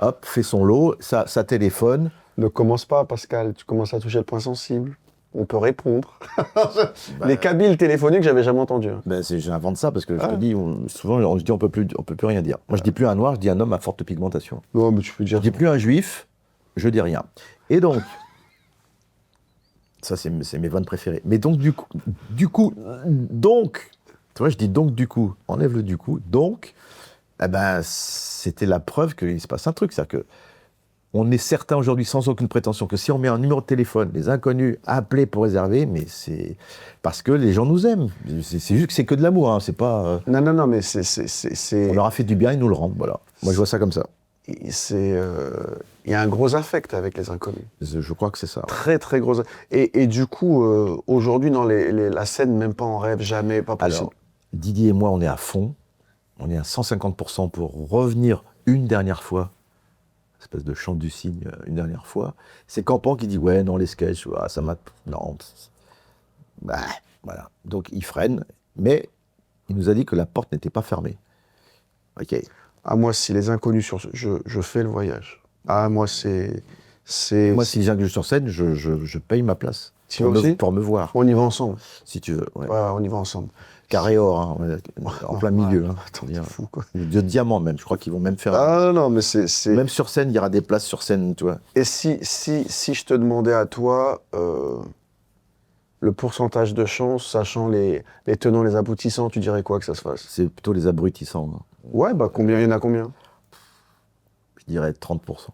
hop, fait son lot, ça téléphone. Ne commence pas, Pascal, tu commences à toucher le point sensible. on peut répondre. Bah, Les kabyles téléphoniques, j'avais jamais entendu. Hein. ben, j'invente ça parce que je te dis, souvent on se dit on peut plus rien dire. Moi je dis plus un noir, je dis un homme à forte pigmentation. Non, mais tu peux Je dire. dis plus un juif, je dis rien. Et donc, ça c'est mes vannes préférées. Mais donc du coup, tu vois, je dis donc du coup, enlève le du coup, donc, eh ben c'était la preuve qu'il se passe un truc, c'est-à-dire que on est certain aujourd'hui, sans aucune prétention, que si on met un numéro de téléphone, les inconnus, appelez pour réserver, mais c'est parce que les gens nous aiment. C'est juste que c'est que de l'amour, hein, c'est pas... Non, mais On leur a fait du bien, ils nous le rendent, voilà. Moi, je vois ça comme ça. il y a un gros affect avec les inconnus. Je crois que c'est ça. Très, très gros. Et du coup, aujourd'hui, dans la scène, même pas en rêve, jamais, pas possible. Alors, Didier et moi, on est à fond. On est à 150% pour revenir une dernière fois. Espèce de chant du cygne une dernière fois. C'est Campan qui dit ouais non les sketchs ça m'a non voilà, donc il freine, mais il nous a dit que la porte n'était pas fermée. Ok. Ah, moi, si les inconnus je fais le voyage. Ah, moi, c'est Moi si les inconnus sur scène, je paye ma place Tu vas aussi pour me voir on y va ensemble. si tu veux. Ouais. Ouais, on y va ensemble. Carré or, hein, en plein milieu. Hein, Attends, t'es fou, quoi. de diamant même. Je crois qu'ils vont même faire. Ah non, mais c'est... Même sur scène, il y aura des places sur scène, tu vois. Et si je te demandais à toi le pourcentage de chance, sachant les tenants, les aboutissants, tu dirais quoi que ça se fasse? C'est plutôt les abrutissants. Hein. Ouais, bah combien, il y en a combien? Je dirais 30%.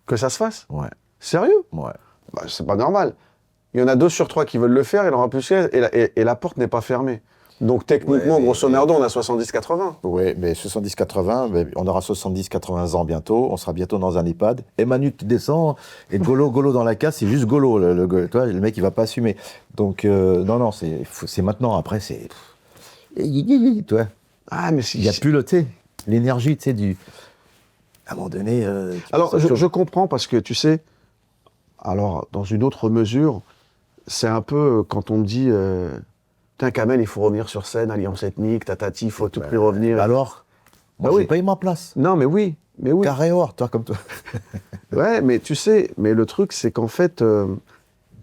Que ça se fasse? Ouais. Sérieux? Ouais. Bah, c'est pas normal. Il y en a 2 sur 3 qui veulent le faire, il en aura plus qu'un, et la porte n'est pas fermée. Donc techniquement, Ouais, grosso merdo, on a 70-80. Oui, mais 70-80, on aura 70-80 ans bientôt, on sera bientôt dans un EHPAD. Et Manu, tu descends, et Golo dans la case, c'est juste Golo, toi, le mec, il va pas assumer. Donc, non, c'est maintenant, après, c'est... Tu vois, Ah, mais si... il n'y a plus le thé, l'énergie, tu sais, du... À un moment donné... Alors, je comprends, parce que, tu sais, alors, dans une autre mesure, c'est un peu quand on me dit... Putain, Kamel, il faut revenir sur scène, alliance ethnique, tatati, il faut à tout prix revenir. Alors, moi, Bah j'ai oui. payé ma place. Non, mais oui. Carré or, toi, comme toi. Ouais, mais tu sais, mais le truc, c'est qu'en fait,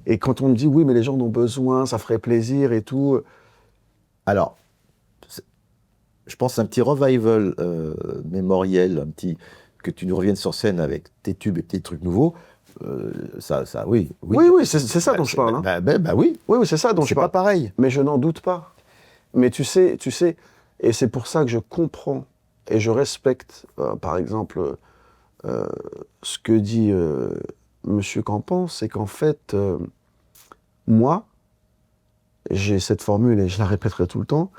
et quand on me dit, oui, mais les gens en ont besoin, ça ferait plaisir et tout. Alors, je pense un petit revival mémoriel, que tu nous reviennes sur scène avec tes tubes et tes trucs nouveaux, oui. Oui, c'est ça dont je parle. Hein. Bah oui. Oui, c'est ça dont je C'est parle. pas pareil. Mais je n'en doute pas. Mais tu sais, et c'est pour ça que je comprends et je respecte, par exemple, ce que dit Monsieur Campan, c'est qu'en fait, moi, j'ai cette formule et je la répéterai tout le temps,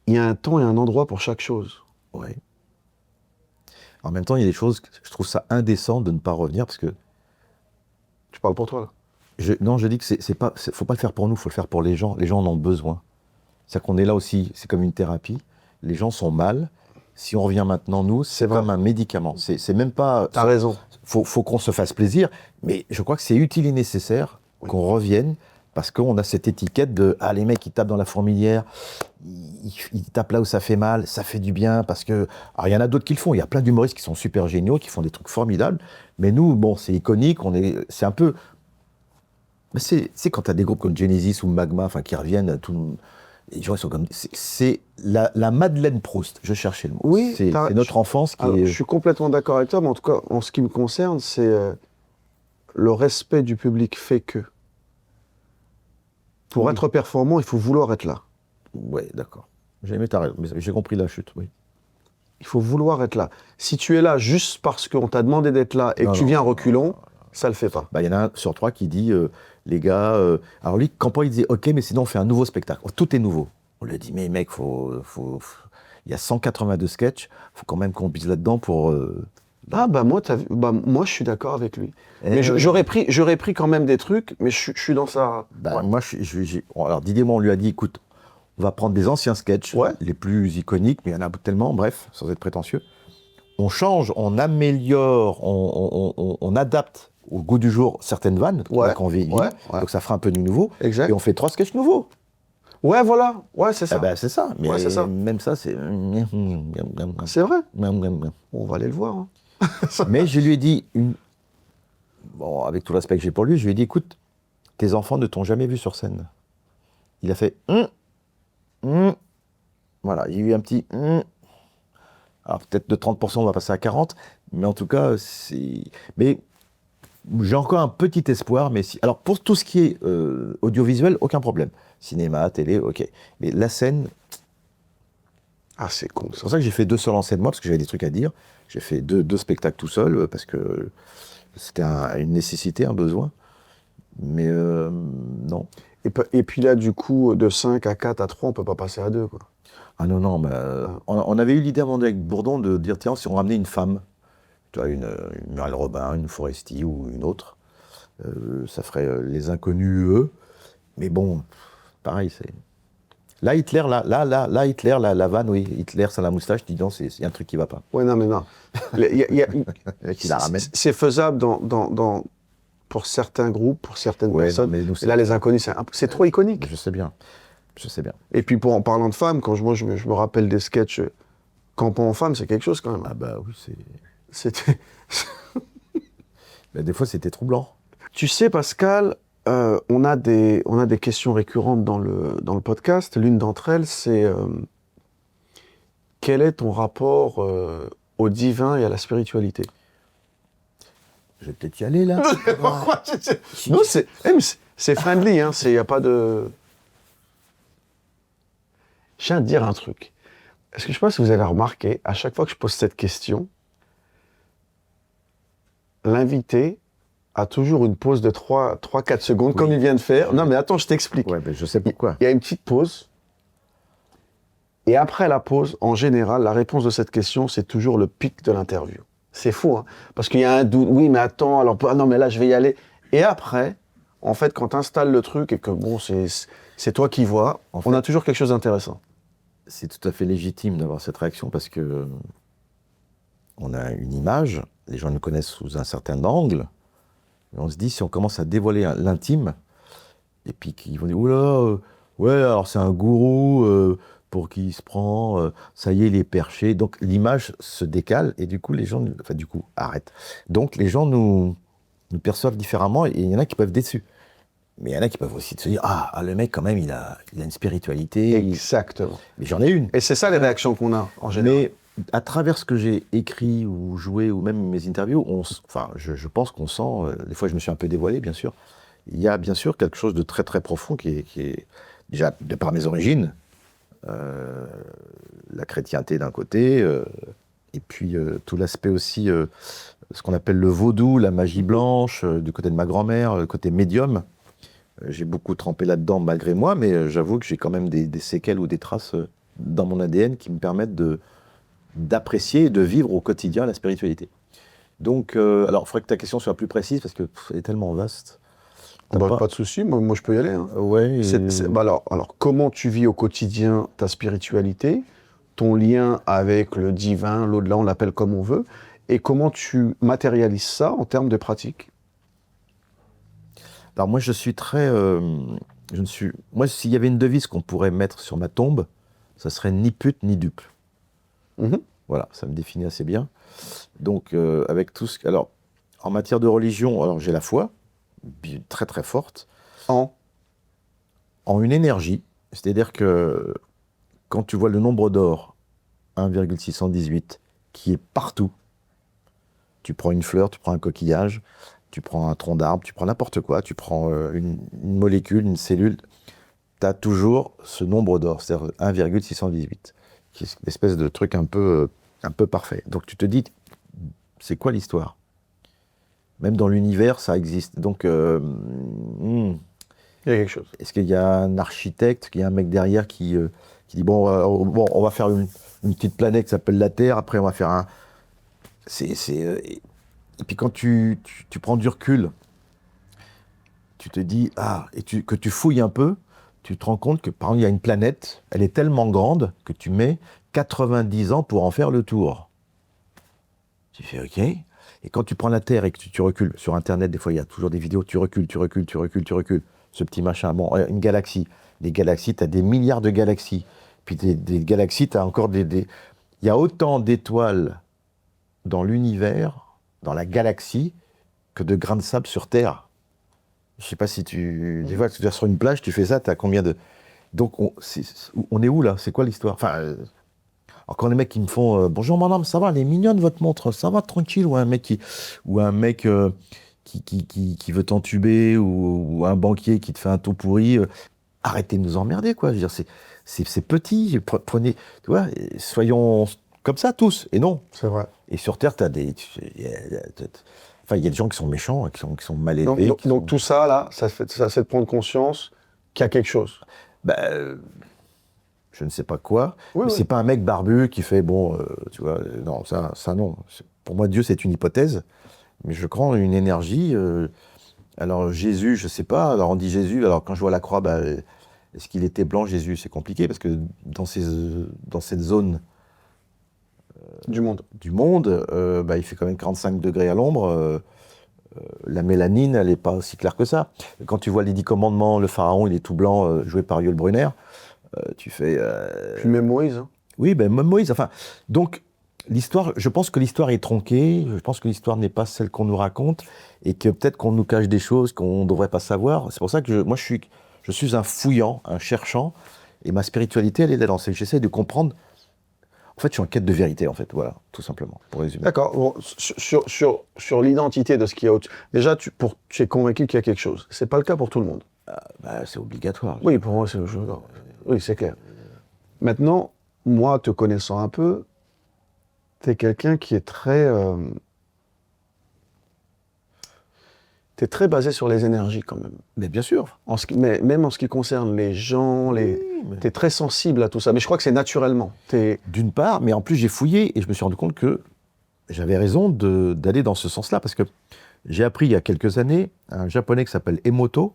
il y a un temps et un endroit pour chaque chose. Oui. En même temps, il y a des choses, je trouve ça indécent de ne pas revenir parce que... Tu parles pour toi, là? Non, je dis que faut pas le faire pour nous, faut le faire pour les gens. Les gens en ont besoin. C'est-à-dire qu'on est là aussi, c'est comme une thérapie. Les gens sont mal. Si on revient maintenant, nous, c'est comme un médicament. C'est même pas... T'as raison. Faut qu'on se fasse plaisir, mais je crois que c'est utile et nécessaire qu'on revienne, parce qu'on a cette étiquette de « Ah, les mecs, ils tapent dans la fourmilière, ils tapent là où ça fait mal, ça fait du bien, parce que... » Alors, il y en a d'autres qui le font, il y a plein d'humoristes qui sont super géniaux, qui font des trucs formidables, mais nous, bon, c'est iconique, c'est un peu... Mais c'est quand t'as des groupes comme Genesis ou Magma, enfin, qui reviennent, les gens, ils sont comme... C'est la Madeleine Proust, je cherchais le mot. Oui, c'est notre enfance qui est... Je suis complètement d'accord avec toi, mais en tout cas, en ce qui me concerne, c'est le respect du public fait que. Pour être performant, il faut vouloir être là. Ouais, d'accord. J'ai compris la chute, oui. Il faut vouloir être là. Si tu es là juste parce qu'on t'a demandé d'être là et que tu viens reculons, ça le fait pas. Bah, y en a un sur 3 qui dit, les gars... alors lui, Campan, il disait, ok, mais sinon on fait un nouveau spectacle. Tout est nouveau. On lui a dit, mais mec, il y a 182 sketchs, faut quand même qu'on pise là-dedans pour... Ah bah moi, moi je suis d'accord avec lui. Mais j'aurais pris quand même des trucs, mais je suis dans ça. Bah, moi, alors Didier, moi, on lui a dit, écoute, on va prendre des anciens sketchs, les plus iconiques, mais il y en a tellement, bref, sans être prétentieux. On change, on améliore, on adapte au goût du jour certaines vannes qu'on vieillit, donc ça fera un peu du nouveau. Exact. Et on fait 3 sketchs nouveaux. Ouais, voilà. Ouais, c'est ça. Ah bah, c'est ça. Mais c'est ça. même ça, c'est... C'est vrai. On va aller le voir. Hein. Mais je lui ai dit, bon, avec tout le respect que j'ai pour lui, je lui ai dit, écoute, tes enfants ne t'ont jamais vu sur scène. Il a fait voilà, il y a eu un petit alors peut-être de 30%, on va passer à 40%, mais en tout cas, mais j'ai encore un petit espoir, mais alors pour tout ce qui est audiovisuel, aucun problème. Cinéma, télé, ok. Mais la scène, c'est con c'est ça. pour ça que j'ai fait 2 seuls en scène, moi, parce que j'avais des trucs à dire. J'ai fait deux spectacles tout seul, parce que c'était une nécessité, un besoin. Mais non. Et puis là, du coup, de 5 à 4 à 3, on peut pas passer à 2, quoi. Ah non, on avait eu l'idée à un moment donné avec Bourdon de dire, tiens, si on ramenait une femme, tu vois, une Muriel Robin, une Foresti ou une autre, ça ferait les inconnus, eux. Mais bon, pareil, c'est... Là, Hitler, Hitler, la vanne, oui, Hitler, ça la moustache, dis donc, il y a un truc qui va pas. Ouais, non, mais non. Qui la ramène. C'est faisable pour certains groupes, pour certaines personnes. Mais nous, Et là, les inconnus, c'est trop iconique. Je sais bien. Et puis, en parlant de femmes, quand je me rappelle des sketchs campant en femmes, c'est quelque chose quand même. Ah bah oui, C'était... Mais des fois, c'était troublant. Tu sais, Pascal, on a des questions récurrentes dans le podcast. L'une d'entre elles, c'est quel est ton rapport au divin et à la spiritualité? Je vais peut-être y aller, là. Pourquoi Non, c'est friendly, hein. Il n'y a pas de... Je viens de dire un truc. Est-ce que je sais pas si vous avez remarqué, à chaque fois que je pose cette question, l'invité a toujours une pause de 3-4 secondes, comme il vient de faire. Non, mais attends, je t'explique. Ouais, ben je sais pourquoi. Il y a une petite pause. Et après la pause, en général, la réponse de cette question, c'est toujours le pic de l'interview. C'est fou, hein. Parce qu'il y a un doute. Oui, mais attends, alors, non, mais là, je vais y aller. Et après, en fait, quand tu installes le truc et que, bon, c'est toi qui vois, on a toujours quelque chose d'intéressant. C'est tout à fait légitime d'avoir cette réaction parce que on a une image, les gens nous connaissent sous un certain angle, et on se dit, si on commence à dévoiler l'intime, et puis qu'ils vont dire, oula, ouais, alors c'est un gourou pour qui il se prend, ça y est, il est perché. Donc l'image se décale, et du coup, les gens, arrête. Donc les gens nous perçoivent différemment, et il y en a qui peuvent être déçus. Mais il y en a qui peuvent aussi se dire, le mec, quand même, il a une spiritualité. Exactement. Mais j'en ai une. Et c'est ça les réactions qu'on a, en général. Mais à travers ce que j'ai écrit ou joué, ou même mes interviews, je pense qu'on sent, des fois je me suis un peu dévoilé, bien sûr, il y a bien sûr quelque chose de très très profond qui est déjà, de par mes origines, la chrétienté d'un côté, et puis tout l'aspect aussi, ce qu'on appelle le vaudou, la magie blanche, du côté de ma grand-mère, le côté médium. J'ai beaucoup trempé là-dedans malgré moi, mais j'avoue que j'ai quand même des séquelles ou des traces dans mon ADN qui me permettent d'apprécier et de vivre au quotidien la spiritualité. Donc, alors, il faudrait que ta question soit plus précise parce qu'elle est tellement vaste. Pas de souci, moi je peux y aller. Hein. Ouais. Alors, comment tu vis au quotidien ta spiritualité, ton lien avec le divin, l'au-delà, on l'appelle comme on veut, et comment tu matérialises ça en termes de pratique? Alors moi, je suis très... moi, s'il y avait une devise qu'on pourrait mettre sur ma tombe, ça serait ni pute ni dupe. Voilà, ça me définit assez bien. Donc, avec tout ce... Alors, en matière de religion, alors j'ai la foi, très très forte. En une énergie. C'est-à-dire que quand tu vois le nombre d'or, 1,618, qui est partout, tu prends une fleur, tu prends un coquillage, tu prends un tronc d'arbre, tu prends n'importe quoi, tu prends une molécule, une cellule, tu as toujours ce nombre d'or, c'est-à-dire 1,618, qui est une espèce de truc un peu parfait. Donc tu te dis, c'est quoi l'histoire? Même dans l'univers, ça existe. Donc, il y a quelque chose. Est-ce qu'il y a un architecte, qu'il y a un mec derrière qui dit, on va faire une petite planète qui s'appelle la Terre, après on va faire un... Et puis quand tu prends du recul, tu te dis, que tu fouilles un peu, tu te rends compte que, par exemple, il y a une planète, elle est tellement grande que tu mets 90 ans pour en faire le tour. Tu fais OK. Et quand tu prends la Terre et que tu recules, sur Internet, des fois, il y a toujours des vidéos, tu recules, ce petit machin. Bon, une galaxie. Les galaxies, tu as des milliards de galaxies. Puis des galaxies, tu as encore Il y a autant d'étoiles dans l'univers, dans la galaxie, que de grains de sable sur Terre. Je sais pas si des fois, tu vas sur une plage, tu fais ça, tu as combien de... Donc, on est où, là? C'est quoi l'histoire? Enfin, alors quand les mecs qui me font bonjour madame, ça va, elle est mignonne votre montre, ça va tranquille, ou un mec qui veut t'entuber, ou un banquier qui te fait un taux pourri, arrêtez de nous emmerder, quoi. Je veux dire, c'est petit, prenez, tu vois, soyons comme ça tous, et non. C'est vrai. Et sur Terre, enfin, il y a des gens qui sont méchants, qui sont mal Donc, élevés. donc tout ça, là, ça fait de prendre conscience qu'il y a quelque chose. Bah, je ne sais pas quoi, Oui, mais oui. c'est pas un mec barbu qui fait, bon, tu vois, non, ça non. Pour moi, Dieu, c'est une hypothèse, mais je crois en une énergie. Alors, Jésus, je sais pas, alors on dit Jésus, alors quand je vois la croix, bah, est-ce qu'il était blanc, Jésus? C'est compliqué, parce que dans cette zone Du monde. du monde, bah, il fait quand même 45 degrés à l'ombre, la mélanine, elle n'est pas aussi claire que ça. Quand tu vois les 10 commandements, le pharaon, il est tout blanc, joué par Yul Brynner, tu fais... Puis même Moïse. Hein. Oui, ben même Moïse, enfin... Donc, l'histoire, je pense que l'histoire est tronquée, je pense que l'histoire n'est pas celle qu'on nous raconte, et que peut-être qu'on nous cache des choses qu'on ne devrait pas savoir. C'est pour ça que moi, je suis un fouillant, un cherchant, et ma spiritualité, elle est là-dedans. C'est que j'essaie de comprendre... En fait, je suis en quête de vérité, en fait, voilà, tout simplement, pour résumer. D'accord. Bon, sur l'identité de ce qu'il y a au-dessus. Déjà, tu es convaincu qu'il y a quelque chose. C'est pas le cas pour tout le monde. Bah, c'est obligatoire. Oui, pour moi, oui, c'est clair. Maintenant, moi, te connaissant un peu, t'es quelqu'un qui est t'es très basé sur les énergies quand même. Mais bien sûr. Mais même en ce qui concerne les gens, t'es très sensible à tout ça. Mais je crois que c'est naturellement. D'une part, mais en plus j'ai fouillé et je me suis rendu compte que j'avais raison d'aller dans ce sens-là, parce que j'ai appris il y a quelques années un japonais qui s'appelle Emoto,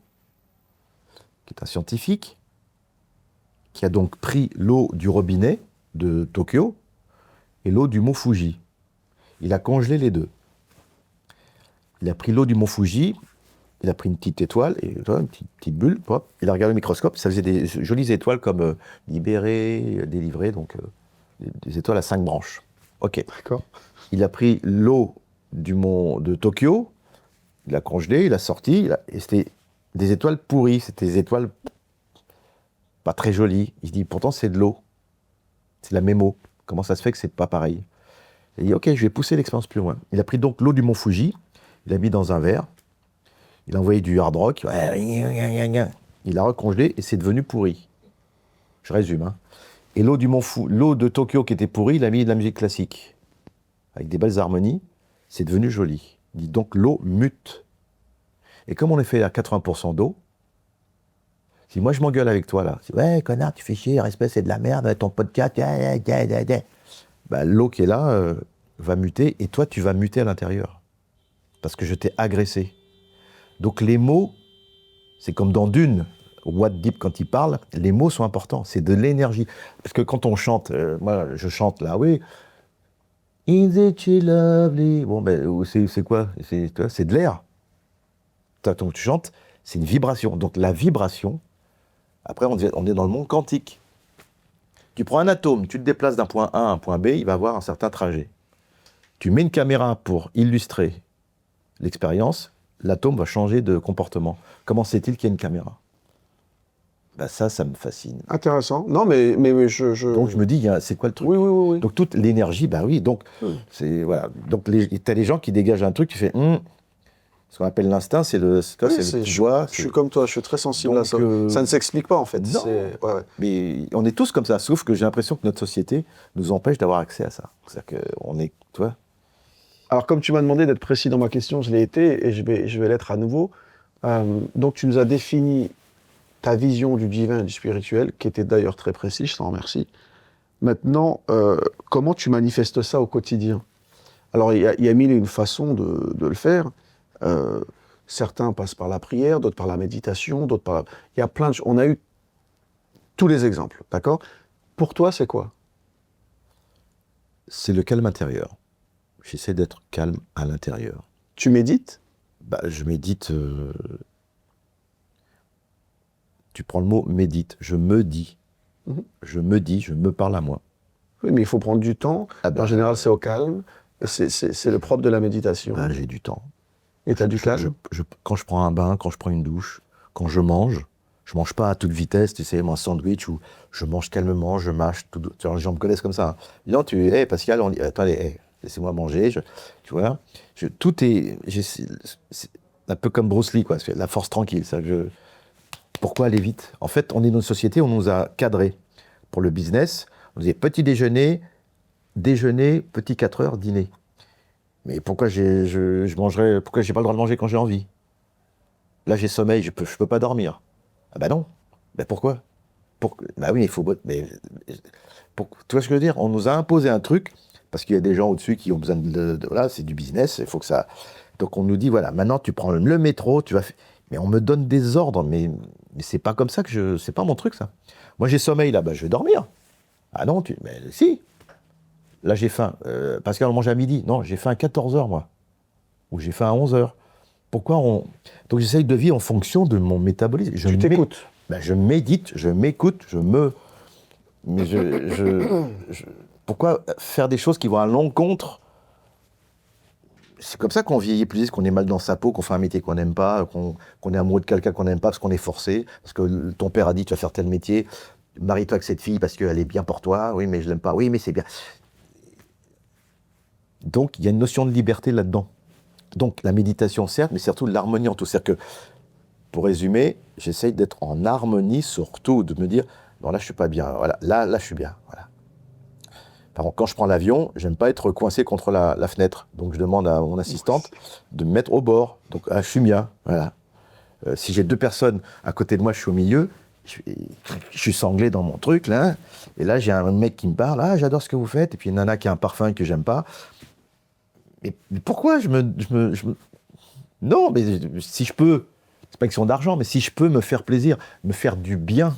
qui est un scientifique, qui a donc pris l'eau du robinet de Tokyo et l'eau du mont Fuji. Il a congelé les deux. Il a pris l'eau du mont Fuji, il a pris une petite étoile, une petite bulle, hop, il a regardé le microscope, ça faisait des jolies étoiles comme libérées, délivrées, donc des étoiles à 5 branches. Ok. D'accord. Il a pris l'eau du mont de Tokyo, il l'a congelée, il l'a sorti, et c'était des étoiles pourries, c'était des étoiles pas très jolies. Il se dit, pourtant c'est de l'eau, c'est la même eau, comment ça se fait que c'est pas pareil? Il dit, ok, je vais pousser l'expérience plus loin. Il a pris donc l'eau du mont Fuji, il l'a mis dans un verre, il a envoyé du hard rock, il a recongelé et c'est devenu pourri. Je résume, hein. Et l'eau de Tokyo qui était pourrie, il a mis de la musique classique, avec des belles harmonies, c'est devenu joli. Il dit donc l'eau mute. Et comme on est fait à 80% d'eau, si moi je m'engueule avec toi là, ouais connard, tu fais chier, respect c'est de la merde, ton podcast, bah, l'eau qui est là va muter et toi tu vas muter à l'intérieur. Parce que je t'ai agressé. Donc les mots, c'est comme dans Dune, Watt Deep quand il parle, les mots sont importants, c'est de l'énergie. Parce que quand on chante, moi je chante là, oui, Is it lovely? Bon ben c'est quoi? C'est de l'air. Quand tu chantes, c'est une vibration. Donc la vibration, après on est dans le monde quantique. Tu prends un atome, tu te déplaces d'un point A à un point B, il va avoir un certain trajet. Tu mets une caméra pour illustrer l'expérience, l'atome va changer de comportement. Comment sait-il qu'il y a une caméra? Ben ça me fascine. Intéressant. Non, mais Donc je me dis, c'est quoi le truc? Oui. Donc toute l'énergie, bah oui, donc c'est voilà. Donc t'as les gens qui dégagent un truc, tu fais, ce qu'on appelle l'instinct, c'est le joie. Je suis comme toi, je suis très sensible à ça. Ça ne s'explique pas en fait. Non. Ouais. Mais on est tous comme ça, sauf que j'ai l'impression que notre société nous empêche d'avoir accès à ça. C'est-à-dire qu'on est, tu vois. Alors comme tu m'as demandé d'être précis dans ma question, je l'ai été et je vais l'être à nouveau. Donc tu nous as défini ta vision du divin et du spirituel, qui était d'ailleurs très précis, je t'en remercie. Maintenant, comment tu manifestes ça au quotidien? Alors il y a mille et une façons de le faire. Certains passent par la prière, d'autres par la méditation, d'autres par Il y a plein de... On a eu tous les exemples, d'accord? Pour toi, c'est quoi? C'est le calme intérieur. J'essaie d'être calme à l'intérieur. Tu médites? Bah, je médite... Tu prends le mot médite. Je me dis. Je me dis, je me parle à moi. Oui, mais il faut prendre du temps. En général, c'est au calme. C'est le propre de la méditation. Ben, j'ai du temps. Et t'as du calme? Quand je prends un bain, quand je prends une douche, quand je mange pas à toute vitesse, tu sais, mon sandwich, ou je mange calmement, je mâche tout. Les gens me connaissent comme ça. Hein. Non, Pascal, on dit, attendez, laissez-moi manger. Tu vois, tout est, c'est un peu comme Bruce Lee, quoi. C'est la force tranquille. Ça, pourquoi aller vite? En fait, on est dans une société où on nous a cadrés pour le business. On disait petit déjeuner, petit 4 heures, dîner. Mais pourquoi pourquoi j'ai pas le droit de manger quand j'ai envie? Là, j'ai sommeil, je peux pas dormir. Ah bah non. Bah pourquoi? Bah oui, il faut... Mais, tu vois ce que je veux dire? On nous a imposé un truc, parce qu'il y a des gens au-dessus qui ont besoin voilà, c'est du business, il faut que ça... Donc on nous dit, voilà, maintenant tu prends le métro, tu vas... Mais on me donne des ordres, mais c'est pas comme ça que c'est pas mon truc, ça. Moi, j'ai sommeil, là, bah je vais dormir. Ah non, mais si. Là, j'ai faim. Pascal, on mange à midi. Non, j'ai faim à 14 heures, moi. Ou j'ai faim à 11 heures. Pourquoi Donc j'essaye de vivre en fonction de mon métabolisme. Tu t'écoutes. Je médite, je m'écoute, Mais pourquoi faire des choses qui vont à l'encontre? C'est comme ça qu'on vieillit plus vite, qu'on est mal dans sa peau, qu'on fait un métier qu'on n'aime pas, qu'on est amoureux de quelqu'un qu'on n'aime pas parce qu'on est forcé, parce que ton père a dit tu vas faire tel métier, marie-toi avec cette fille parce qu'elle est bien pour toi, oui mais je l'aime pas, oui mais c'est bien. Donc il y a une notion de liberté là-dedans. Donc la méditation certes, mais surtout l'harmonie en tout. C'est-à-dire que, pour résumer, j'essaye d'être en harmonie surtout, de me dire, non là je suis pas bien, voilà, là je suis bien, voilà. Par contre, quand je prends l'avion, j'aime pas être coincé contre la fenêtre, donc je demande à mon assistante de me mettre au bord, donc je suis bien, voilà. Si j'ai 2 personnes à côté de moi, je suis au milieu, je suis sanglé dans mon truc là, et là j'ai un mec qui me parle, ah j'adore ce que vous faites, et puis une nana qui a un parfum que j'aime pas. Mais pourquoi Non, mais si je peux, c'est pas une question d'argent, mais si je peux me faire plaisir, me faire du bien,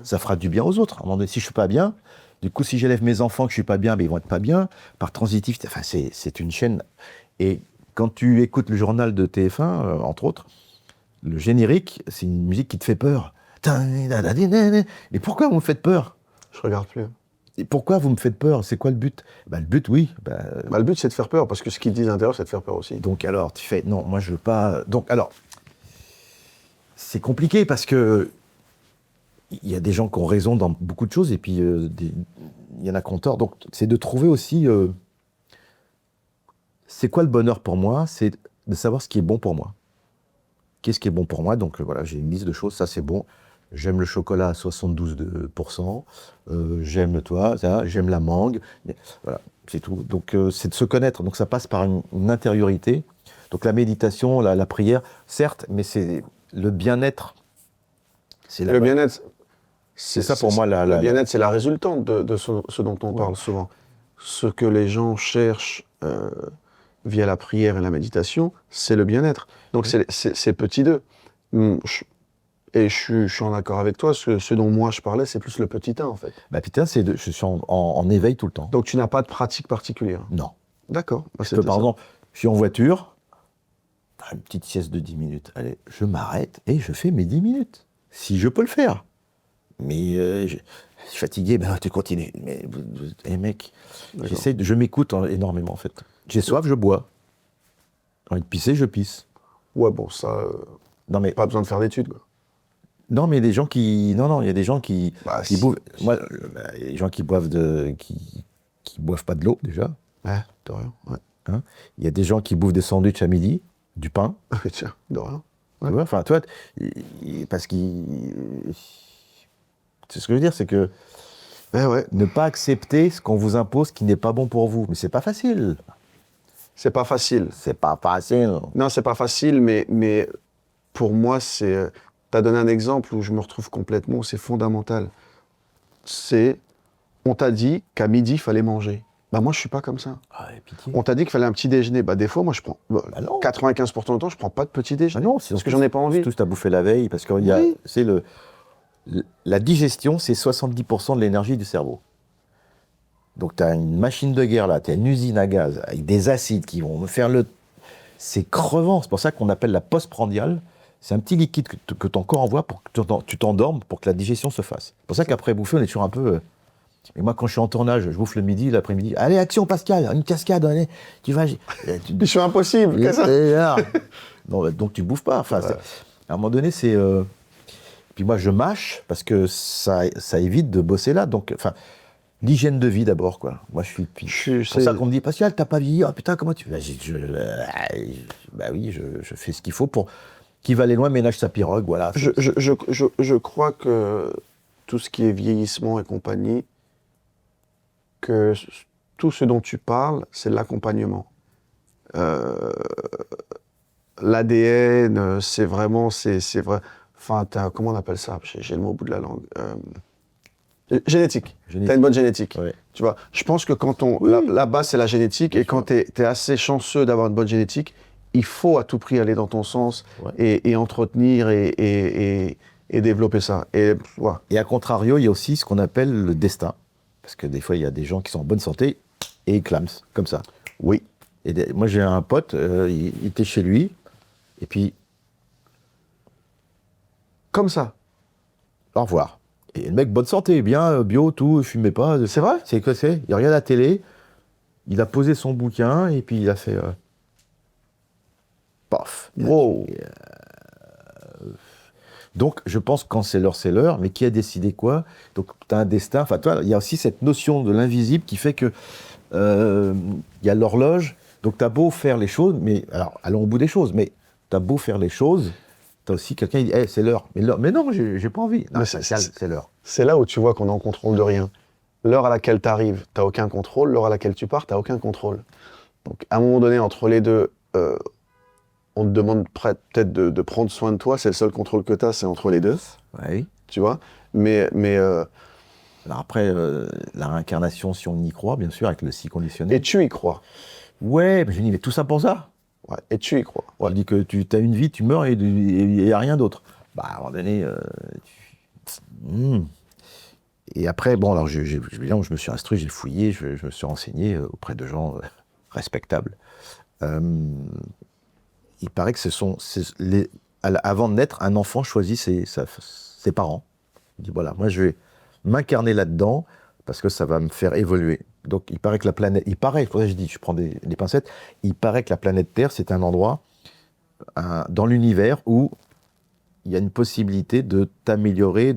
ça fera du bien aux autres. À un moment donné, si je suis pas bien, du coup, si j'élève mes enfants que je suis pas bien, ben ils vont être pas bien. Par transitivité, enfin, c'est une chaîne. Et quand tu écoutes le journal de TF1, entre autres, le générique, c'est une musique qui te fait peur. Et pourquoi vous me faites peur? Je regarde plus. Et pourquoi vous me faites peur? C'est quoi le but? Le but, oui. Le but, c'est de faire peur, parce que ce qu'ils disent à l'intérieur, c'est de faire peur aussi. Donc alors, tu fais, non, moi je veux pas... Donc alors, c'est compliqué parce que il y a des gens qui ont raison dans beaucoup de choses, et puis il y en a qui ont tort. Donc c'est de trouver aussi... c'est quoi le bonheur pour moi? C'est de savoir ce qui est bon pour moi. Qu'est-ce qui est bon pour moi? Donc voilà, j'ai une liste de choses, ça c'est bon. J'aime le chocolat à 72%, j'aime j'aime la mangue, voilà, c'est tout. Donc c'est de se connaître, donc ça passe par une intériorité. Donc la méditation, la prière, certes, mais c'est le bien-être. Le bien-être, c'est ça pour moi. Le bien-être, c'est la résultante de ce dont on parle souvent. Ce que les gens cherchent via la prière et la méditation, c'est le bien-être. Donc c'est petit 2. Et je suis en accord avec toi, ce dont moi je parlais, c'est plus le petit 1 en fait. Petit 1, je suis en éveil tout le temps. Donc tu n'as pas de pratique particulière? Non. D'accord. Par exemple, je suis en voiture, une petite sieste de 10 minutes. Allez, je m'arrête et je fais mes 10 minutes. Si je peux le faire. Mais je suis fatigué, tu continues. Mais mec, je m'écoute énormément en fait. J'ai soif, je bois. J'ai envie de pisser, je pisse. Ouais, bon, ça... non, mais pas besoin de faire d'études, quoi. Non, mais il y a des gens qui... Non, il y a des gens qui bouffent... Moi, il y a des gens qui boivent qui boivent pas de l'eau, déjà. Ouais, de rien, ouais. Hein, il y a des gens qui bouffent des sandwichs à midi, du pain. Tiens, de rien. Ouais. Tu vois, enfin, toi, parce qu'ils... C'est ce que je veux dire, c'est que... ne pas accepter ce qu'on vous impose qui n'est pas bon pour vous. Mais c'est pas facile. C'est pas facile. C'est pas facile. Non, c'est pas facile, mais pour moi, c'est... T'as donné un exemple où je me retrouve complètement, c'est fondamental. On t'a dit qu'à midi, il fallait manger. Moi, je suis pas comme ça. Ah, pitié. On t'a dit qu'il fallait un petit déjeuner. Des fois, moi, je prends... 95% du temps, je prends pas de petit déjeuner. Non, parce que j'en ai pas envie. Tout, t'as bouffé la veille, parce que la digestion, c'est 70% de l'énergie du cerveau. Donc, tu as une machine de guerre là, tu as une usine à gaz avec des acides qui vont me faire c'est crevant. C'est pour ça qu'on appelle la postprandiale. C'est un petit liquide que ton corps envoie pour que tu t'endormes, pour que la digestion se fasse. C'est pour ça qu'après bouffer, on est toujours un peu... Et moi, quand je suis en tournage, je bouffe le midi, l'après-midi. Allez, action, Pascal, une cascade, allez, tu vas. Mission impossible, qu'est-ce que ça? Et là, non, bah, donc tu bouffes pas. Enfin, Ouais. à un moment donné, c'est. Puis moi, je mâche parce que ça évite de bosser là. Donc, enfin, l'hygiène de vie d'abord, quoi. Moi, je suis. C'est pour ça qu'on me dit, Pascal, t'as pas vieilli. Oh putain, comment tu. Bah oui, je fais ce qu'il faut pour. Qui va aller loin ménage sa pirogue, voilà. Je crois que tout ce qui est vieillissement et compagnie, que tout ce dont tu parles, c'est l'accompagnement. L'ADN, c'est vraiment, c'est vrai. Enfin, comment on appelle ça? J'ai le mot au bout de la langue. Génétique. T'as une bonne génétique. Ouais. Tu vois, je pense que quand on, la base, c'est la génétique, et quand t'es assez chanceux d'avoir une bonne génétique, il faut à tout prix aller dans ton sens et entretenir et développer ça. Et à contrario, il y a aussi ce qu'on appelle le destin. Parce que des fois, il y a des gens qui sont en bonne santé et ils clament, comme ça. Oui. Et moi, j'ai un pote, il était chez lui, et puis... Comme ça. Au revoir. Et le mec, bonne santé, bien, bio, tout, fumait pas. C'est vrai? C'est quoi c'est? Il regarde la télé, il a posé son bouquin, et puis il a fait... paf. Wow. Donc, je pense que quand c'est l'heure, mais qui a décidé quoi? Donc, tu as un destin. Enfin, toi, il y a aussi cette notion de l'invisible qui fait que y a l'horloge. Donc, tu as beau faire les choses, mais alors, allons au bout des choses, mais tu as beau faire les choses, tu as aussi quelqu'un qui dit hey, c'est l'heure. Mais non, j'ai pas envie. Non, c'est l'heure. C'est là où tu vois qu'on est en contrôle de rien. L'heure à laquelle tu arrives, tu n'as aucun contrôle. L'heure à laquelle tu pars, tu n'as aucun contrôle. Donc, à un moment donné, entre les deux, on te demande peut-être de prendre soin de toi. C'est le seul contrôle que tu as, c'est entre les deux. Oui. Tu vois? Mais alors après, la réincarnation, si on y croit, bien sûr, avec le si conditionné. Et tu y crois? Ouais, mais je dis, mais tout ça pour ça? Ouais, et tu y crois? Ouais. Je dis que tu as une vie, tu meurs et il n'y a rien d'autre. Bah, à un moment donné... Et après, bon, alors, je me suis instruit, j'ai fouillé, je me suis renseigné auprès de gens respectables. Il paraît que avant de naître, un enfant choisit ses parents. Il dit, voilà, moi, je vais m'incarner là-dedans parce que ça va me faire évoluer. Donc, il paraît que la planète... Il paraît, je dis, je prends des pincettes, il paraît que la planète Terre, c'est un endroit dans l'univers où il y a une possibilité de t'améliorer,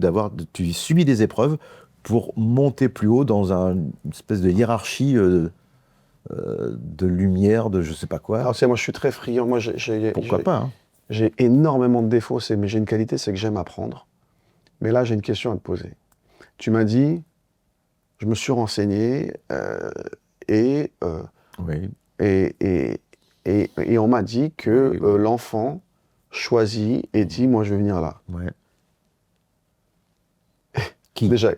tu subis des épreuves pour monter plus haut dans une espèce de hiérarchie de lumière, de je sais pas quoi. Alors, moi, je suis très friand. Moi, pourquoi pas, hein. J'ai énormément de défauts, mais j'ai une qualité, c'est que j'aime apprendre. Mais là, j'ai une question à te poser. Tu m'as dit, je me suis renseigné et on m'a dit que l'enfant choisit et dit, moi, je vais venir là. Ouais. Qui? Déjà,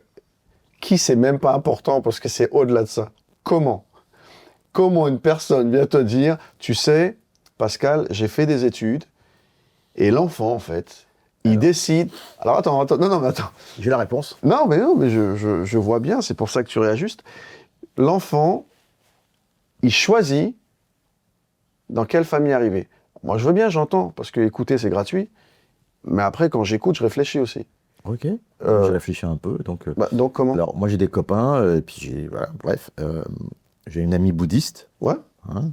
qui, c'est même pas important parce que c'est au-delà de ça. Comment une personne vient te dire, tu sais, Pascal, j'ai fait des études et l'enfant, en fait, il décide... Alors attends, non, mais attends. J'ai la réponse. Non, mais je vois bien, c'est pour ça que tu réajustes. L'enfant, il choisit dans quelle famille arriver. Moi, je veux bien, j'entends, parce que écouter, c'est gratuit. Mais après, quand j'écoute, je réfléchis aussi. Ok. J'ai réfléchi un peu. Donc comment? Alors, moi, j'ai des copains, et puis j'ai une amie bouddhiste. Ouais. Hein,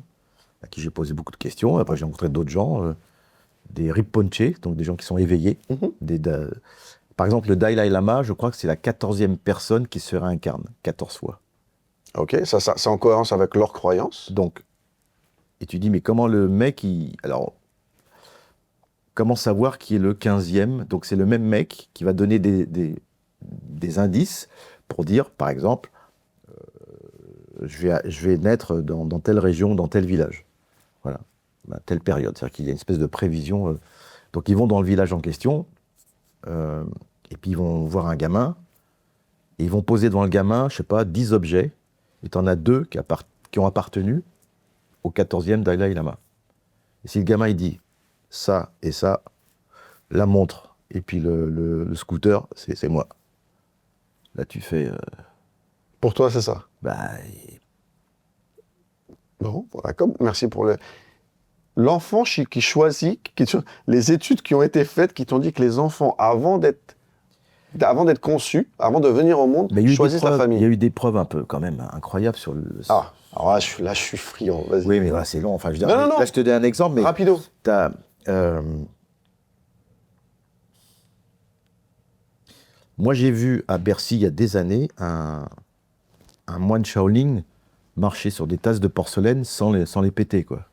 à qui j'ai posé beaucoup de questions. Après, j'ai rencontré d'autres gens, des Rinpoché, donc des gens qui sont éveillés. Mm-hmm. Par exemple, le Dalai Lama, je crois que c'est la 14e personne qui se réincarne, 14 fois. Ok, ça c'est en cohérence avec leur croyance. Donc, et tu dis, mais comment le mec, alors, comment savoir qui est le 15e? Donc, c'est le même mec qui va donner des indices pour dire, par exemple, je vais naître dans telle région, dans tel village. Voilà, à telle période. C'est-à-dire qu'il y a une espèce de prévision. Donc, ils vont dans le village en question, et puis ils vont voir un gamin, et ils vont poser devant le gamin, je sais pas, 10 objets, et tu en as 2 qui ont appartenu au 14e Dalai Lama. Et si le gamin, il dit ça et ça, la montre, et puis le scooter, c'est moi. Là, tu fais... Pour toi, c'est ça? Bon, d'accord, merci pour l'enfant qui choisit, les études qui ont été faites, qui t'ont dit que les enfants, avant d'être avant d'être conçu, avant de venir au monde, Mais il y a eu choisis des preuves, ta famille. il y a eu des preuves un peu quand même incroyables sur le. Ah, alors là, je suis friand, vas-y. Oui, mais là, c'est long. Enfin, je veux dire, Non. là, je te donne un exemple, mais Rapido. t'as, moi, j'ai vu à Bercy, il y a des années, un moine Shaolin marcher sur des tasses de porcelaine sans les péter, quoi.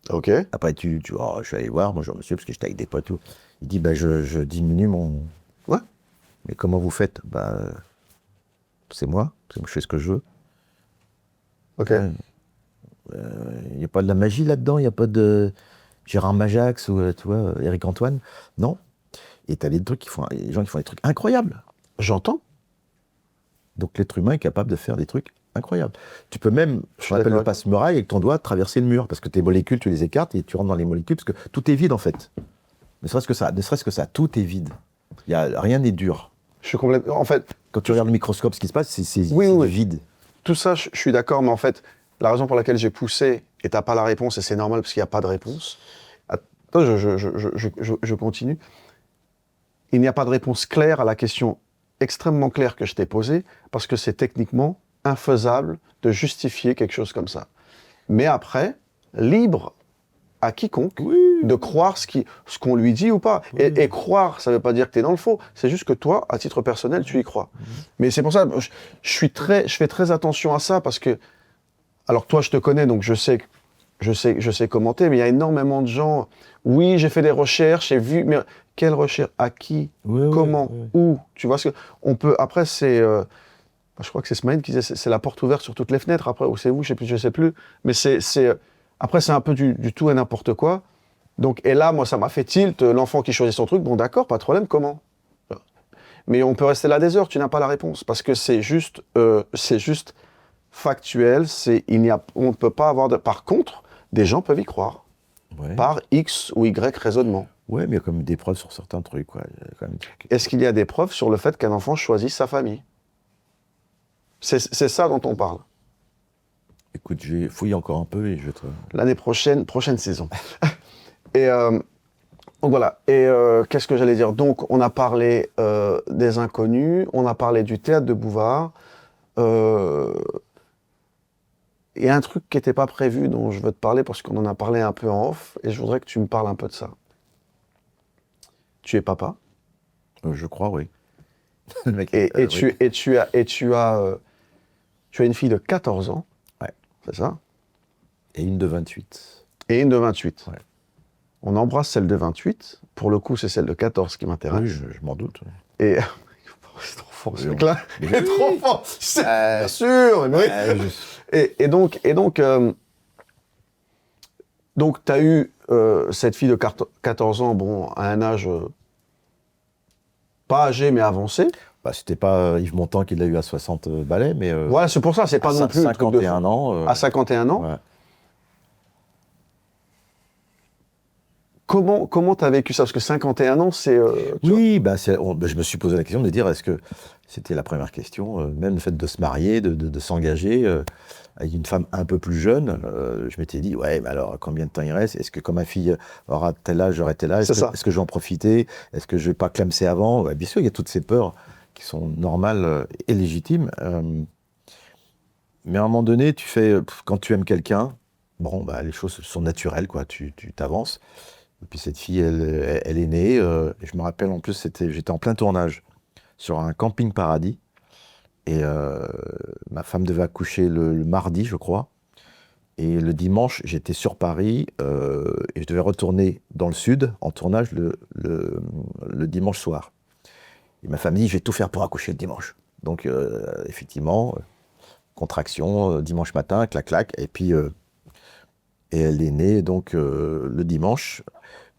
Ok. Après, je suis allé voir, bonjour monsieur, parce que j'étais avec des potes, tout. Il dit, bah, je diminue mon... Ouais. Mais comment vous faites? Bah, c'est moi je fais ce que je veux. Ok. Il n'y a pas de la magie là-dedans, il n'y a pas de Gérard Majax ou, tu vois, Éric Antoine. Non. Et t'as des gens qui font des trucs incroyables. J'entends. Donc l'être humain est capable de faire des trucs incroyables. Tu peux même, Je ce suis qu'on appelle d'accord le passe-muraille, avec ton doigt, traverser le mur, parce que tes molécules, tu les écartes et tu rentres dans les molécules, parce que tout est vide en fait. Ne serait-ce que ça, tout est vide. Rien n'est dur. Je suis complètement. En fait, Quand tu regardes le microscope, ce qui se passe, c'est Oui. du vide. tout ça, je suis d'accord, mais en fait, la raison pour laquelle j'ai poussé, et t'as pas la réponse, et c'est normal parce qu'il n'y a pas de réponse. Attends, je continue. Il n'y a pas de réponse claire à la question extrêmement claire que je t'ai posée, parce que c'est techniquement infaisable de justifier quelque chose comme ça. Mais après, libre à quiconque de croire ce qu'on lui dit ou pas. Oui. Et croire, ça ne veut pas dire que tu es dans le faux. C'est juste que toi, à titre personnel, tu y crois. Mais c'est pour ça, je fais très attention à ça, parce que, alors toi, je te connais, donc je sais commenter, mais il y a énormément de gens, oui, j'ai fait des recherches, j'ai vu, mais quelle recherche? À qui? Oui, Comment? oui. Où? Tu vois ce que on peut, après, je crois que c'est Smaïn qui disait, c'est la porte ouverte sur toutes les fenêtres, après, ou c'est vous, je sais plus, mais après, c'est un peu du tout et n'importe quoi. Donc, et là, moi, ça m'a fait tilt, l'enfant qui choisit son truc, bon d'accord, pas de problème, comment? Mais on peut rester là des heures, tu n'as pas la réponse, parce que c'est juste factuel, on ne peut pas avoir Par contre, des gens peuvent y croire, Ouais. par X ou Y raisonnement. Ouais, mais il y a quand même des preuves sur certains trucs, quoi. Il y a quand même des trucs. Est-ce qu'il y a des preuves sur le fait qu'un enfant choisisse sa famille? C'est ça dont on parle. Écoute, je vais fouiller encore un peu et je vais te... L'année prochaine saison. Et donc voilà. Et qu'est-ce que j'allais dire? Donc, on a parlé des inconnus, on a parlé du théâtre de Bouvard. Il y a un truc qui n'était pas prévu dont je veux te parler parce qu'on en a parlé un peu en off et je voudrais que tu me parles un peu de ça. Tu es papa. Je crois, oui. Le mec, Et oui. tu as une fille de 14 ans. Ouais. C'est ça? Et une de 28. Et une de 28. Ouais. On embrasse celle de 28. Pour le coup, c'est celle de 14 qui m'intéresse. Oui, je m'en doute. Et c'est trop fort ce Oui, mec-là. mais Il est oui. trop fort. Bien sûr. Mais oui. Et donc, tu as eu cette fille de 14 ans, bon, à un âge pas âgé, mais avancé. Bah, c'était pas Yves Montand qui l'a eu à 60 balais, mais... Voilà, c'est pour ça, c'est pas non plus... 51 ans. À 51 ans. Ouais. Comment tu as vécu ça? Parce que 51 ans, c'est... Oui, je me suis posé la question de dire, est-ce que c'était la première question, même le fait de se marier, de s'engager avec une femme un peu plus jeune, je m'étais dit, ouais, mais alors combien de temps il reste? Est-ce que quand ma fille aura tel âge, j'aurai tel âge? Est-ce que je vais en profiter? Est-ce que je vais pas clamser avant? Ouais, bien sûr, il y a toutes ces peurs qui sont normales et légitimes. Mais à un moment donné, quand tu aimes quelqu'un, bon, bah, les choses sont naturelles, quoi, tu t'avances. Et puis cette fille, elle est née, et je me rappelle en plus, j'étais en plein tournage sur un camping paradis, et ma femme devait accoucher le mardi, je crois, et le dimanche, j'étais sur Paris, et je devais retourner dans le sud, en tournage, le dimanche soir. Et ma femme dit, je vais tout faire pour accoucher le dimanche. Donc effectivement, contraction, dimanche matin, clac, clac, et puis... et elle est née donc le dimanche.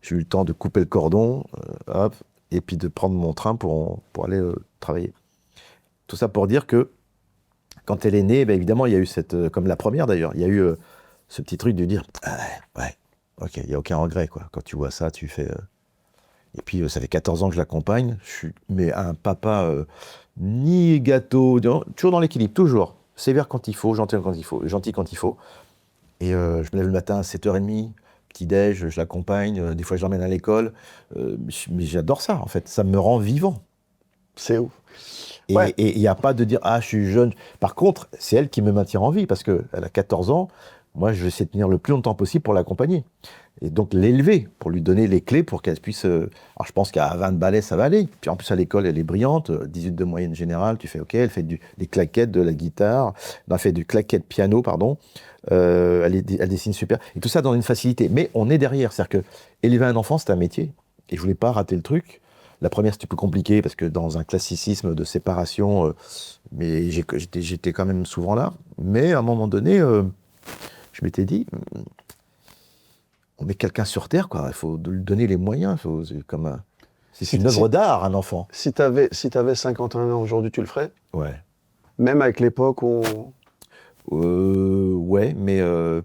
J'ai eu le temps de couper le cordon, hop, et puis de prendre mon train pour aller travailler. Tout ça pour dire que quand elle est née, ben évidemment, il y a eu comme la première d'ailleurs, il y a eu ce petit truc de dire ah ouais, ok, il n'y a aucun regret, quoi. Quand tu vois ça, tu fais. Et puis ça fait 14 ans que je l'accompagne, mais un papa ni gâteau, toujours dans l'équilibre, toujours. Sévère quand il faut, gentil quand il faut. Et je me lève le matin à 7h30, petit-déj, je l'accompagne, des fois je l'emmène à l'école. Mais j'adore ça, en fait. Ça me rend vivant. C'est ouf. Et Ouais. il n'y a pas de dire « Ah, je suis jeune ». Par contre, c'est elle qui me maintient en vie, parce qu'elle a 14 ans. Moi, je vais essayer de tenir le plus longtemps possible pour l'accompagner. Et donc l'élever, pour lui donner les clés pour qu'elle puisse... Alors je pense qu'à 20 balais, ça va aller. Puis en plus, à l'école, elle est brillante. 18 de moyenne générale, tu fais OK. Elle fait des claquettes, de la guitare. Non, elle fait du claquette piano, pardon. Elle dessine super. Et tout ça dans une facilité. Mais on est derrière. C'est-à-dire que élever un enfant, c'est un métier. Et je voulais pas rater le truc. La première, c'était plus compliqué parce que dans un classicisme de séparation, mais j'étais quand même souvent là. Mais à un moment donné, je m'étais dit, on met quelqu'un sur Terre, quoi. Il faut lui donner les moyens. C'est une œuvre d'art, un enfant. Si t'avais 51 ans aujourd'hui, tu le ferais? Ouais. Même avec l'époque où Ouais, mais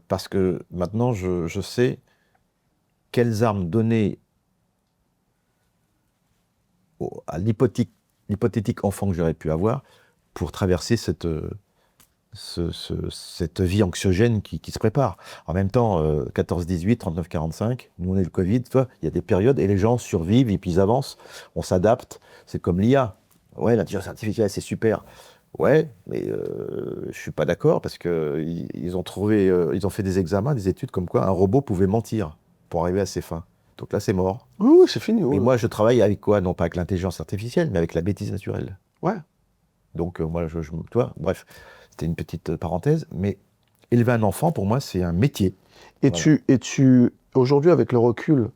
parce que maintenant, je sais quelles armes donner à l'hypothétique enfant que j'aurais pu avoir pour traverser cette vie anxiogène qui se prépare. En même temps, 14-18, 39-45, nous on est le Covid, tu vois, il y a des périodes et les gens survivent et puis ils avancent, on s'adapte, c'est comme l'IA. Ouais, l'intelligence artificielle, c'est super. Ouais, mais je suis pas d'accord parce que ils ont fait des examens, des études comme quoi un robot pouvait mentir pour arriver à ses fins. Donc là, c'est mort. oui, c'est fini. Mais Oui. moi, je travaille avec quoi? Non pas avec l'intelligence artificielle, mais avec la bêtise naturelle. Ouais. Donc moi, tu vois, bref, c'était une petite parenthèse, mais élever un enfant, pour moi, c'est un métier. Et Voilà. tu aujourd'hui, avec le recul,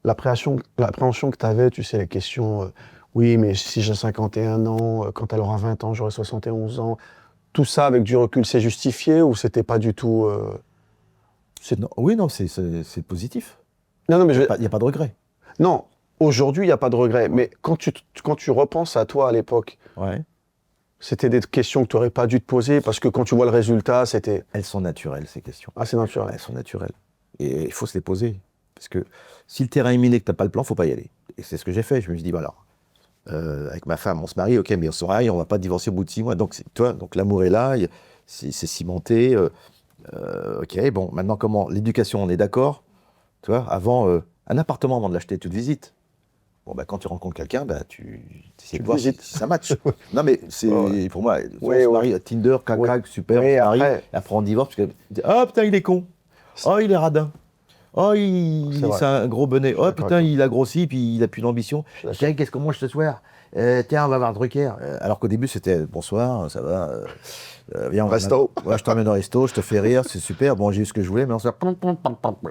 l'appréhension que tu avais, tu sais, les questions, oui, mais si j'ai 51 ans, quand elle aura 20 ans, j'aurai 71 ans, tout ça, avec du recul, c'est justifié ou c'était pas du tout... Non, oui, non, c'est positif. Non, non, mais Il n'y a pas de regret. non, aujourd'hui, il n'y a pas de regret, mais quand tu repenses à toi à l'époque, Ouais. c'était des questions que tu n'aurais pas dû te poser parce que quand tu vois le résultat, c'était Elles sont naturelles, ces questions. assez naturel. Elles sont naturelles. Et il faut se les poser. Parce que si le terrain est miné et que tu n'as pas le plan, il ne faut pas y aller. Et c'est ce que j'ai fait. Je me suis dit, voilà, avec ma femme, on se marie, ok, mais on se marie, on ne va pas divorcer au bout de 6 mois. Donc, donc l'amour est là, c'est cimenté. Ok, bon, maintenant, comment? L'éducation, on est d'accord. Tu vois, avant, un appartement, avant de l'acheter, tu te visites. Bon, bah, quand tu rencontres quelqu'un, bah, tu essaies Tu de le voir visites. si ça match. Non, mais c'est Ouais. pour moi, on Oui, se oui. marie, Tinder, cac, Oui. cac, super, Oui, on se marie, après- et après on divorce, parce que, oh putain, il est con, oh, il est radin, oh, C'est vrai. c'est un gros bonnet, suis oh d'accord putain, avec toi. il a grossi, puis il a plus d'ambition. suis d'accord. Tiens, qu'est-ce qu'on mange ce soir? Tiens, on va voir Drucker. Alors qu'au début, c'était bonsoir, ça va, viens, Resto. ouais, je t'emmène au resto, je te fais rire, c'est super, bon, j'ai eu ce que je voulais, mais on se fait,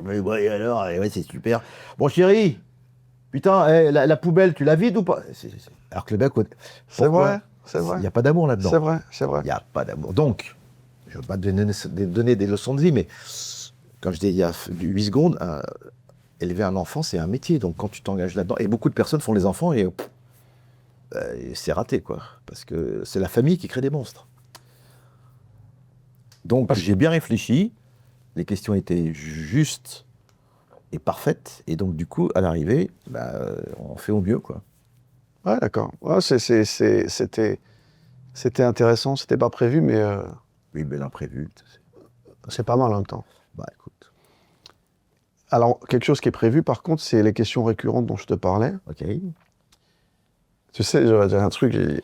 mais ouais, alors, ouais, c'est super. Bon, chérie, putain, la poubelle, tu la vides ou pas? Alors que le mec, C'est pourquoi? vrai, c'est vrai. Il n'y a pas d'amour là-dedans. C'est vrai, c'est vrai. Il n'y a pas d'amour. Donc, je ne veux pas te donner des leçons de vie, mais comme je dis il y a 8 secondes, élever un enfant, c'est un métier. Donc, quand tu t'engages là-dedans, et beaucoup de personnes font les enfants et c'est raté, quoi. Parce que c'est la famille qui crée des monstres. Donc, j'ai bien réfléchi. Les questions étaient justes et parfaites. Et donc, du coup, à l'arrivée, on fait au mieux, quoi. Ouais, d'accord. Ouais, c'était intéressant, c'était pas prévu, mais Oui, mais l'imprévu, c'est pas mal en même temps. bah écoute, Alors, quelque chose qui est prévu, par contre, c'est les questions récurrentes dont je te parlais. ok. Tu sais, j'aurais dit un truc, j'ai dit,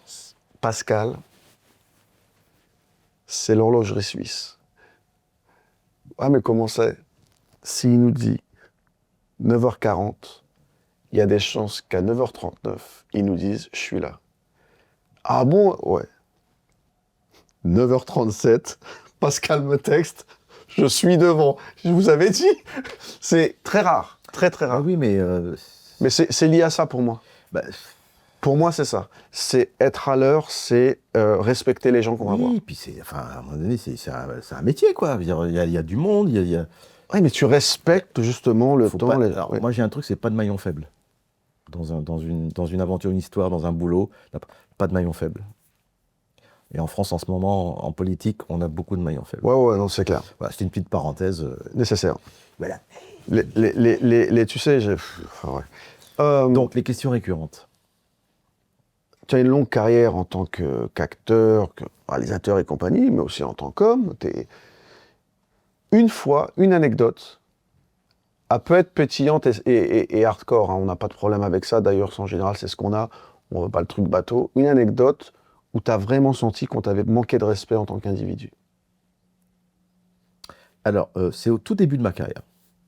Pascal, c'est l'horlogerie suisse. Ah, mais comment c'est? S'il nous dit 9h40, il y a des chances qu'à 9h39, ils nous disent « je suis là ». Ah bon? Ouais. 9h37, Pascal me texte « je suis devant ». Je vous avais dit. C'est très rare, très très Ah rare. oui, mais Mais c'est lié à ça pour moi. bah, Pour moi, c'est ça. C'est être à l'heure, c'est respecter les gens qu'on va voir. oui, puis enfin, à un moment donné, c'est un métier, quoi. Je veux dire, il y a du monde, il y a Oui, mais tu respectes justement le faut temps. pas- les- alors, ouais. moi, j'ai un truc, c'est pas de maillon faible. Dans une aventure, une histoire, dans un boulot, pas de maillon faible. Et en France, en ce moment, en politique, on a beaucoup de maillons faibles. Ouais, ouais, non, c'est clair. Voilà, c'était une petite parenthèse. Nécessaire. Voilà. Tu sais, enfin, ouais. Donc, les questions récurrentes. Tu as une longue carrière en tant qu'acteur, que réalisateur et compagnie, mais aussi en tant qu'homme. Une fois, une anecdote Elle peut être pétillante et hardcore, hein. On n'a pas de problème avec ça. D'ailleurs, en général, c'est ce qu'on a. On veut pas le truc bateau. Une anecdote où tu as vraiment senti qu'on t'avait manqué de respect en tant qu'individu. Alors, c'est au tout début de ma carrière.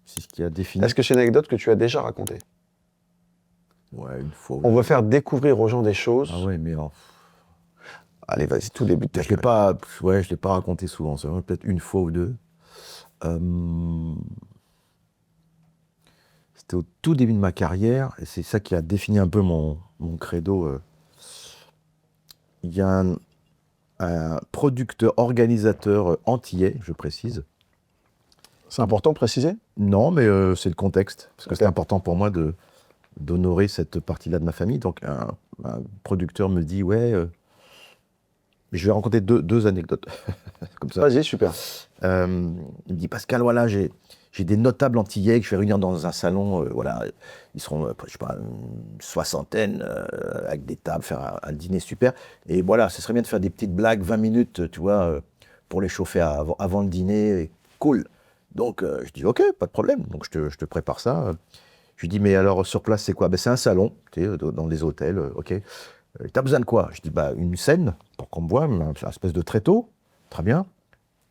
C'est ce qui a défini. Est-ce que c'est une anecdote que tu as déjà racontée? Ouais, une fois. On veut faire découvrir aux gens des choses. Ah ouais, mais Allez, vas-y, tout début de ta je l'ai carrière. pas, je l'ai pas raconté souvent. C'est vraiment peut-être une fois ou deux. C'était au tout début de ma carrière, et c'est ça qui a défini un peu mon credo. Il y a un producteur, organisateur antillais, je précise. C'est important de préciser? Non, mais c'est le contexte, parce que Ok. c'est important pour moi d'honorer cette partie-là de ma famille. Donc un producteur me dit, ouais, je vais raconter deux anecdotes, comme ça. Vas-y, super. Il me dit, Pascal, voilà, j'ai des notables antillais que je vais réunir dans un salon, voilà, ils seront, je sais pas, une soixantaine, avec des tables, faire un dîner super. Et voilà, ce serait bien de faire des petites blagues, 20 minutes, tu vois, pour les chauffer avant le dîner. Et cool. Donc, je dis, ok, pas de problème. Donc, je te prépare ça. Je lui dis, mais alors, sur place, c'est quoi? Ben, c'est un salon, tu sais, dans les hôtels, ok. T'as besoin de quoi? Je dis, bah, une scène, pour qu'on me voie, une espèce de tréteau, très bien.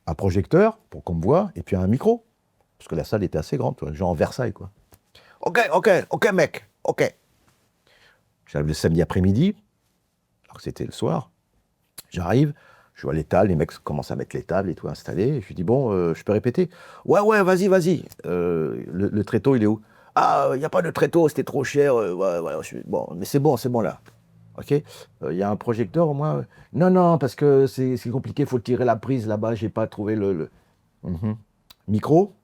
Un projecteur, pour qu'on me voie, et puis un micro. Parce que la salle était assez grande, tu vois, genre en Versailles, quoi. Ok, mec, ok. J'arrive le samedi après-midi, alors que c'était le soir. J'arrive, je vois les tables, les mecs commencent à mettre les tables et tout installées. Je lui dis, bon, je peux répéter? Ouais, vas-y. Le tréteau, il est où? Ah, il n'y a pas de tréteau, c'était trop cher. Ouais, bon, mais c'est bon là. Ok? Il y a un projecteur au moins? Non, parce que c'est compliqué, il faut tirer la prise là-bas, j'ai pas trouvé Mhm. Micro?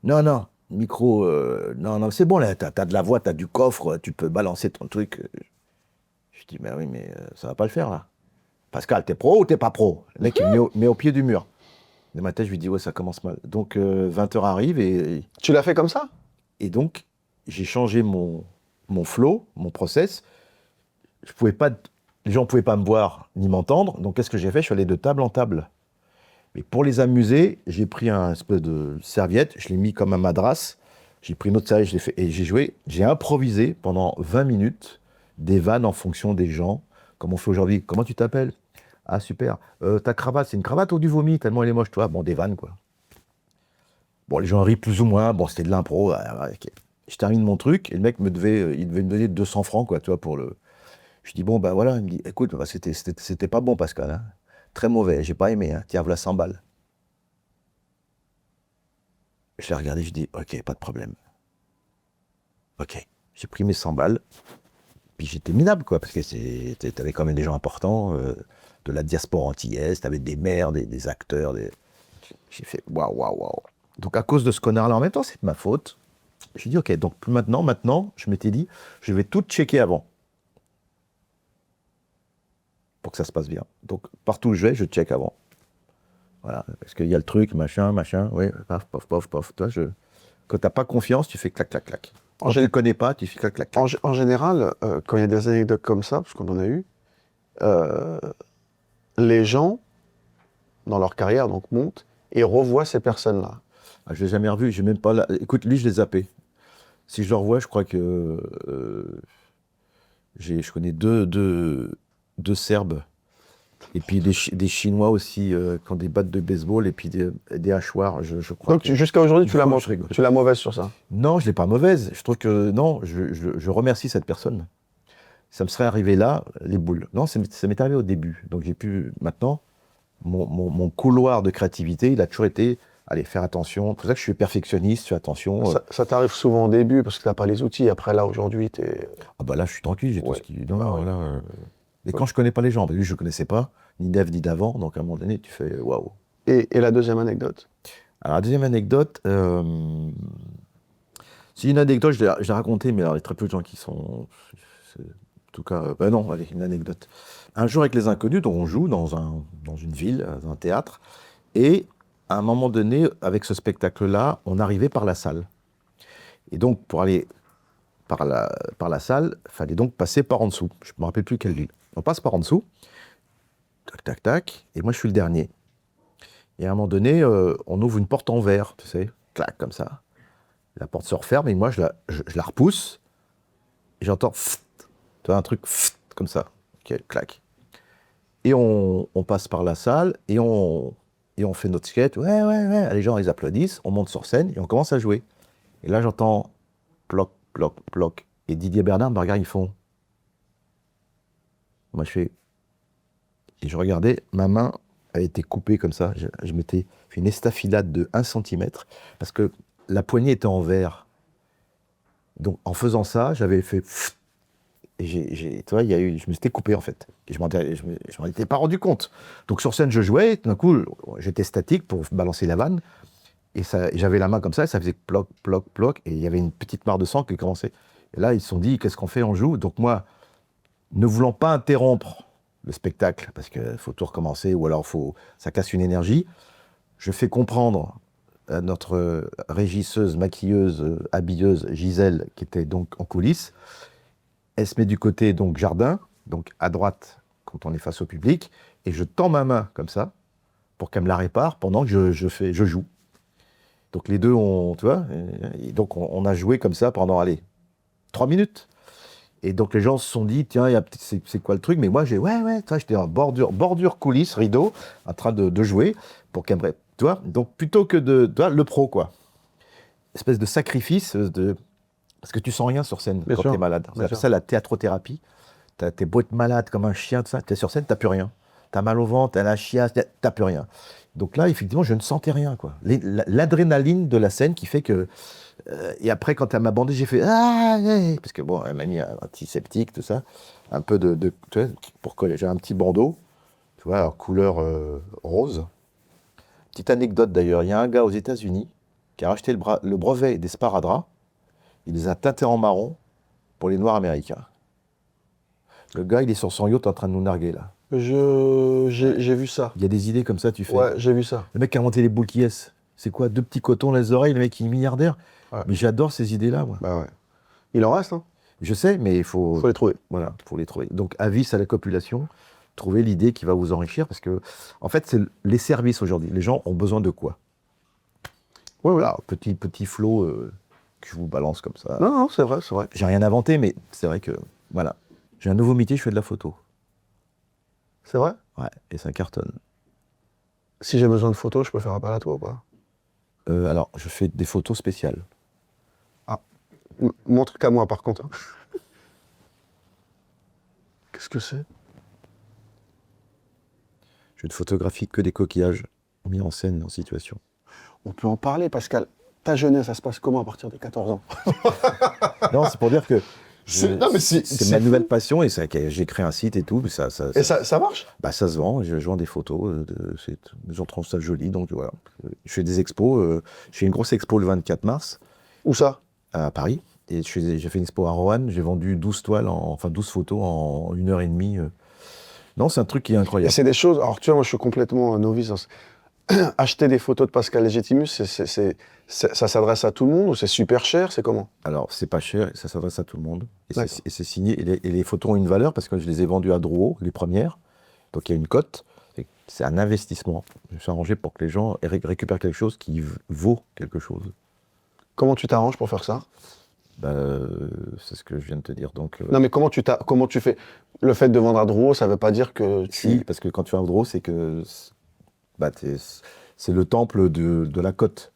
Non. Micro, non, c'est bon là, t'as de la voix, t'as du coffre, tu peux balancer ton truc. Je dis, mais oui, mais ça va pas le faire là. Pascal, t'es pro ou t'es pas pro? Le mec, il me met au pied du mur. Dans ma tête, je lui dis, ouais, ça commence mal. Donc, 20h arrive Tu l'as fait comme ça? et donc, j'ai changé mon flow, mon process. Je pouvais pas, les gens ne pouvaient pas me voir ni m'entendre. Donc, qu'est-ce que j'ai fait? Je suis allé de table en table. Mais pour les amuser, j'ai pris un espèce de serviette, je l'ai mis comme un madras. J'ai pris une autre serviette, je l'ai fait, et j'ai joué. J'ai improvisé pendant 20 minutes des vannes en fonction des gens, comme on fait aujourd'hui. Comment tu t'appelles? Ah, super. Ta cravate, c'est une cravate ou du vomi? Tellement elle est moche, toi. Bon, des vannes, quoi. Bon, les gens rient plus ou moins. Bon, c'était de l'impro. Ok. Je termine mon truc, et le mec il devait me donner 200 francs, quoi, tu vois, pour le. Je dis, bon, ben voilà. Il me dit, écoute, bah, c'était pas bon, Pascal, hein. Très mauvais, j'ai pas aimé, hein. Tiens, voilà 100 balles. Je l'ai regardé, je dis, ok, pas de problème. Ok. J'ai pris mes 100 balles, puis j'étais minable, quoi, parce que t'avais quand même des gens importants, de la diaspora antillaise, t'avais des maires, des acteurs, J'ai fait, waouh. Donc, à cause de ce connard-là, en même temps, c'est de ma faute. J'ai dit, ok, donc maintenant, je m'étais dit, je vais tout checker avant, pour que ça se passe bien. Donc, partout où je vais, je check avant. Voilà, parce qu'il y a le truc, machin, oui, paf. Toi, quand t'as pas confiance, tu fais clac, clac, clac. Quand tu ne connais pas, tu fais clac, clac, clac. En général, quand il y a des anecdotes comme ça, parce qu'on en a eu, euh, les gens, dans leur carrière, donc montent et revoient ces personnes-là. Ah, je l'ai jamais revu, j'ai même pas Écoute, lui, je l'ai zappé. Si je le revois, je crois que je connais deux Serbes, et puis des Chinois aussi, qui ont des battes de baseball, et puis des hachoirs, je crois. Donc jusqu'à aujourd'hui, Je rigole. tu l'as mauvaise sur ça. Non, je l'ai pas mauvaise. Je trouve que non, je remercie cette personne. Ça me serait arrivé là, les boules. Non, ça m'est arrivé au début. Donc j'ai pu, maintenant, mon couloir de créativité, il a toujours été, allez, faire attention. C'est pour ça que je suis perfectionniste, fais attention. Ça t'arrive souvent au début parce que tu n'as pas les outils. Après, là, aujourd'hui, tu es. Ah bah là, je suis tranquille, j'ai tout Ouais. ce qui... Non, Ah ouais. là, et quand je connais pas les gens, bah, lui, je connaissais pas, ni d'Ève, ni d'avant, donc à un moment donné, tu fais waouh. Et la deuxième anecdote? Alors, la deuxième anecdote, c'est une anecdote, je l'ai racontée, mais alors, il y a très peu de gens qui sont... En tout cas, non, allez, une anecdote. Un jour avec les inconnus, donc on joue dans une ville, dans un théâtre, et à un moment donné, avec ce spectacle-là, on arrivait par la salle. Et donc, pour aller par la salle, il fallait donc passer par en dessous. Je ne me rappelle plus quelle ville. On passe par en dessous, tac, et moi je suis le dernier. Et à un moment donné, on ouvre une porte en verre, tu sais, clac, comme ça. La porte se referme et moi, je la repousse. Et j'entends, tu vois, un truc comme ça. Ok, clac. Et on passe par la salle et on fait notre sketch. Ouais. Les gens, ils applaudissent. On monte sur scène et on commence à jouer. Et là, j'entends ploc, ploc, ploc. Et Didier Bernard me regarde, ils font. Moi, je fais. Et je regardais, ma main a été coupée comme ça. Je m'étais fait une estafilade de 1 cm parce que la poignée était en verre. Donc, en faisant ça, j'avais fait. Et tu vois, je me suis coupé en fait. Et je m'en étais pas rendu compte. Donc sur scène, je jouais, tout d'un coup, j'étais statique pour balancer la vanne. Et j'avais la main comme ça, et ça faisait ploc, ploc, ploc. Et il y avait une petite mare de sang qui commençait. Et là, ils se sont dit, qu'est-ce qu'on fait, on joue. Donc moi, ne voulant pas interrompre le spectacle, parce qu'il faut tout recommencer, ou alors ça casse une énergie, je fais comprendre à notre régisseuse, maquilleuse, habilleuse, Gisèle, qui était donc en coulisses. Elle se met du côté donc jardin, donc à droite quand on est face au public, et je tends ma main comme ça pour qu'elle me la répare pendant que je joue. Donc les deux tu vois, et donc on a joué comme ça pendant 3 minutes. Et donc les gens se sont dit tiens, c'est quoi le truc? Mais moi j'étais en bordure coulisses, rideau, en train de jouer pour qu'elle me, tu vois. Donc plutôt que tu vois, le pro quoi, espèce de sacrifice parce que tu sens rien sur scène quand tu es malade. On appelle ça la théâtrothérapie. T'es beau être malade comme un chien, tu es sur scène, t'as plus rien. T'as mal au ventre, t'as la chiasse, t'as plus rien. Donc là, effectivement, je ne sentais rien, quoi. L'adrénaline de la scène qui fait que... et après, quand elle m'a bandé, j'ai fait... Parce que bon, elle m'a mis un antiseptique, tout ça. Un peu tu vois, pour coller. J'ai un petit bandeau, tu vois, alors, couleur rose. Petite anecdote d'ailleurs, il y a un gars aux États-Unis qui a racheté le brevet des sparadraps. Il les a teintés en marron pour les Noirs américains. Le gars, il est sur son yacht en train de nous narguer, là. J'ai vu ça. Il y a des idées comme ça, tu fais. Ouais, j'ai vu ça. Le mec qui a inventé les boules qui est, c'est quoi? 2 petits cotons, les oreilles, le mec il est milliardaire. Ouais. Mais j'adore ces idées-là, moi. Bah ouais. Il en reste, hein. Je sais, mais il faut les trouver. Voilà, faut les trouver. Donc, avis à la population, trouvez l'idée qui va vous enrichir, parce que, en fait, c'est les services aujourd'hui. Les gens ont besoin de quoi? Ouais. Alors, petit flot que je vous balance comme ça. Non, c'est vrai. J'ai rien inventé, mais c'est vrai que, voilà. J'ai un nouveau métier, je fais de la photo. C'est vrai? Ouais, et ça cartonne. Si j'ai besoin de photos, je peux faire appel à toi ou pas? Alors, je fais des photos spéciales. Ah. Montre qu'à moi, par contre. Qu'est-ce que c'est? Je ne photographie que des coquillages mis en scène, en situation. On peut en parler, Pascal. Ta jeunesse, ça se passe comment à partir des 14 ans? Non, c'est pour dire que c'est ma nouvelle passion, et j'ai créé un site et tout. Mais ça marche? Bah, ça se vend, je vends des photos, les gens trouvent ça joli, donc voilà. Je fais des expos, je fais une grosse expo le 24 mars. Où ça? À Paris. Et j'ai fait une expo à Roanne, j'ai vendu 12 toiles, 12 photos en 1h30. Non, c'est un truc qui est incroyable. Et c'est des choses, alors tu vois, moi je suis complètement novice. Acheter des photos de Pascal Légitimus, ça s'adresse à tout le monde ou c'est super cher, c'est comment? Alors, c'est pas cher, ça s'adresse à tout le monde. Et c'est signé. Et les photos ont une valeur parce que je les ai vendues à Drouot, les premières. Donc, il y a une cote. C'est un investissement. Je me suis arrangé pour que les gens récupèrent quelque chose qui vaut quelque chose. Comment tu t'arranges pour faire ça? C'est ce que je viens de te dire. Donc, non, mais comment tu fais? Le fait de vendre à Drouot, ça veut pas dire que Si, parce que quand tu vas à Drouot, c'est que c'est le temple de la cote.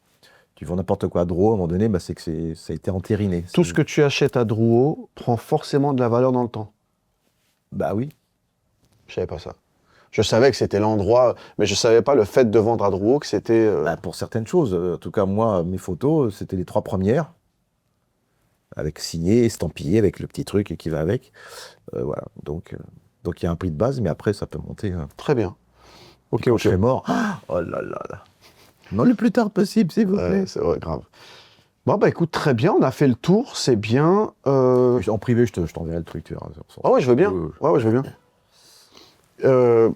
Tu vends n'importe quoi à Drouot, à un moment donné, c'est que ça a été entériné. Tout ce que tu achètes à Drouot prend forcément de la valeur dans le temps. Bah oui. Je savais pas ça. Je savais que c'était l'endroit, mais je savais pas le fait de vendre à Drouot que c'était... Pour certaines choses. En tout cas, moi, mes photos, c'était les 3 premières. Avec signé, estampillé, avec le petit truc qui va avec. Voilà. Donc, il y a un prix de base, mais après, ça peut monter. Très bien. Ok. Je serai mort. Oh là là là. Non, le plus tard possible, s'il vous plaît. C'est vrai, grave. Bon, bah écoute, très bien, on a fait le tour, c'est bien. En privé, je t'enverrai le truc, tu verras. Ah ouais, je veux bien. Ouais, je veux bien.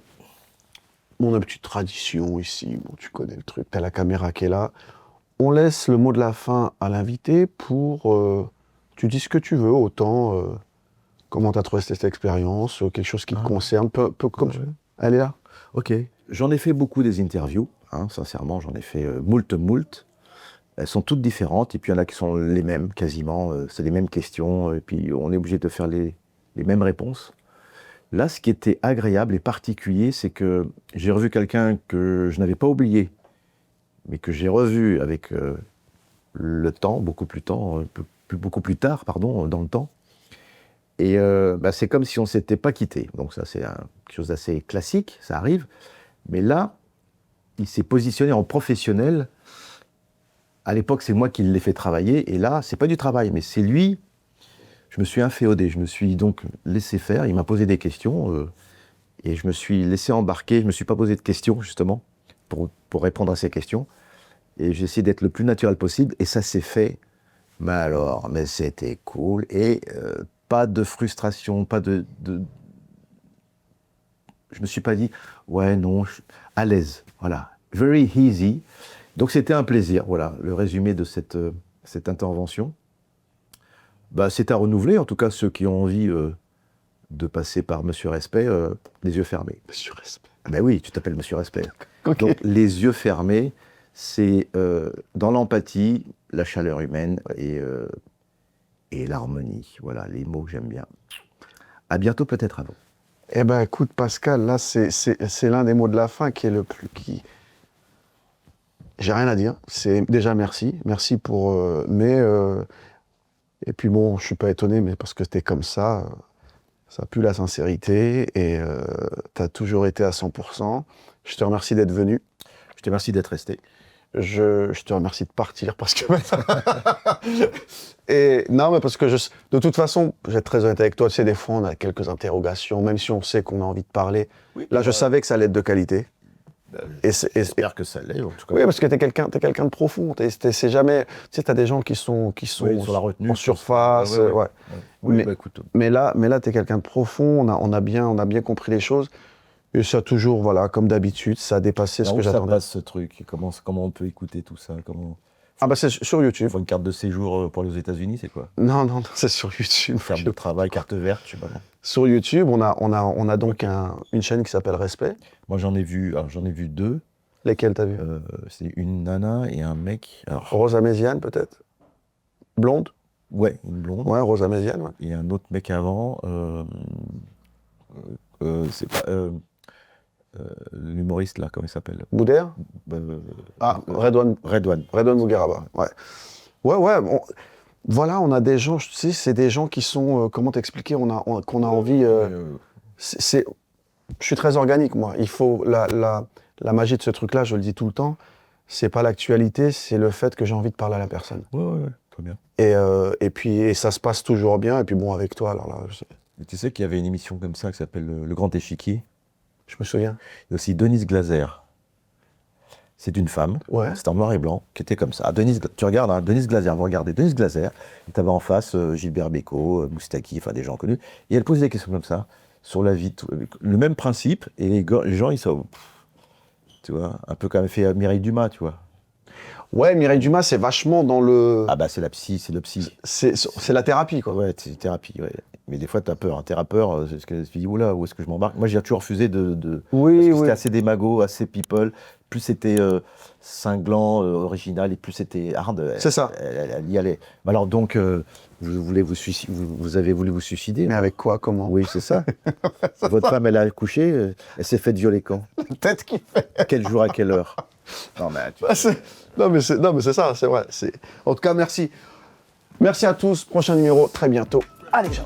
Mon petite tradition ici, bon, tu connais le truc, t'as la caméra qui est là. On laisse le mot de la fin à l'invité pour... tu dis ce que tu veux, autant comment t'as trouvé cette expérience, quelque chose qui te concerne, peu comme tu veux. Elle est là. Ok. J'en ai fait beaucoup des interviews, sincèrement, j'en ai fait moult. Elles sont toutes différentes, et puis il y en a qui sont les mêmes, quasiment. C'est les mêmes questions, et puis on est obligé de faire les mêmes réponses. Là, ce qui était agréable et particulier, c'est que j'ai revu quelqu'un que je n'avais pas oublié, mais que j'ai revu avec le temps, beaucoup plus tard, pardon, dans le temps. Et c'est comme si on ne s'était pas quitté. Donc ça, c'est quelque chose d'assez classique, ça arrive. Mais là, il s'est positionné en professionnel. À l'époque, c'est moi qui l'ai fait travailler. Et là, c'est pas du travail, mais c'est lui. Je me suis inféodé. Je me suis donc laissé faire. Il m'a posé des questions. Et je me suis laissé embarquer. Je ne me suis pas posé de questions, justement, pour répondre à ces questions. Et j'ai essayé d'être le plus naturel possible. Et ça s'est fait. Mais c'était cool. Et pas de frustration, pas de... Je me suis pas dit, ouais, non, à l'aise. Voilà. Very easy. Donc c'était un plaisir. Voilà, le résumé de cette intervention. C'est à renouveler, en tout cas ceux qui ont envie de passer par Monsieur Respect, les yeux fermés. Monsieur Respect. Ben oui, tu t'appelles Monsieur Respect. Okay. Donc les yeux fermés, c'est dans l'empathie, la chaleur humaine et l'harmonie. Voilà, les mots que j'aime bien. À bientôt peut-être avant. Eh ben écoute Pascal, là c'est l'un des mots de la fin qui est le plus... J'ai rien à dire. C'est déjà merci. Merci pour... Et puis bon, je suis pas étonné, mais parce que t'es comme ça pue la sincérité et t'as toujours été à 100%. Je te remercie d'être venu. Je te remercie d'être resté. Je te remercie de partir parce que... Et non, mais parce que de toute façon, je vais être très honnête avec toi, tu sais, des fois on a quelques interrogations, même si on sait qu'on a envie de parler. Oui, là, je savais que ça allait être de qualité. J'espère que ça l'est, en tout cas. Oui, parce que t'es quelqu'un de profond. C'est jamais... Tu sais, t'as des gens qui sont oui, sur la retenue, en surface. Ouais. Oui, écoute. Mais là, t'es quelqu'un de profond. On a bien compris les choses. Et ça toujours, voilà, comme d'habitude, ça a dépassé ce que j'attendais. Ça passe ce truc. Comment on peut écouter tout ça? C'est sur YouTube. Il faut une carte de séjour pour aller aux États-Unis, c'est quoi? Non, c'est sur YouTube. Carte de travail, carte verte, je sais pas. Sur YouTube, on a donc une chaîne qui s'appelle Respect. Moi, j'en ai vu 2. Lesquelles t'as vu? C'est une nana et un mec. Alors... Rosa Méziane, peut-être? Blonde? Ouais, une blonde. Ouais, Rosa Méziane, ouais. Et un autre mec avant. C'est pas... l'humoriste, là, comment il s'appelle? Boudère? Redouane. Redouane Bougueraba, ouais. Ouais, voilà, on a des gens, tu sais, c'est des gens qui sont, comment t'expliquer, qu'on a envie... Je suis très organique, moi. Il faut... La magie de ce truc-là, je le dis tout le temps, c'est pas l'actualité, c'est le fait que j'ai envie de parler à la personne. Ouais, très bien. Et puis, ça se passe toujours bien, et puis bon, avec toi, alors là... Tu sais qu'il y avait une émission comme ça qui s'appelle Le Grand Échiquier? Je me souviens. Il y a aussi Denise Glaser. C'est une femme, c'est en noir et blanc, qui était comme ça. Tu regardes, hein, Denise Glaser, vous regardez Denise Glaser, et tu avais en face Gilbert Bécaud, Moustaki, enfin des gens connus, et elle posait des questions comme ça, sur la vie, le même principe, et les gens, ils sont, tu vois, un peu comme fait Mireille Dumas, tu vois. Ouais, Mireille Dumas, c'est vachement dans le... C'est la psy, c'est le psy. C'est la thérapie, quoi. Ouais, c'est thérapie, ouais. Mais des fois, tu as peur. T'es peur, tu te dis, oula, où est-ce que je m'embarque? Moi, j'ai toujours refusé Oui, parce que c'était assez démago, assez people. Plus c'était cinglant, original, et plus c'était hard. C'est ça. Elle y allait. Alors donc, vous avez voulu vous suicider? Mais avec quoi? Comment? Oui, c'est ça. Votre femme, elle a accouché, elle s'est faite violer quand? Peut-être qu'il fait. Quel jour, à quelle heure? Non, mais c'est ça, c'est vrai. En tout cas, merci. Merci à tous. Prochain numéro, très bientôt. Allez, ciao.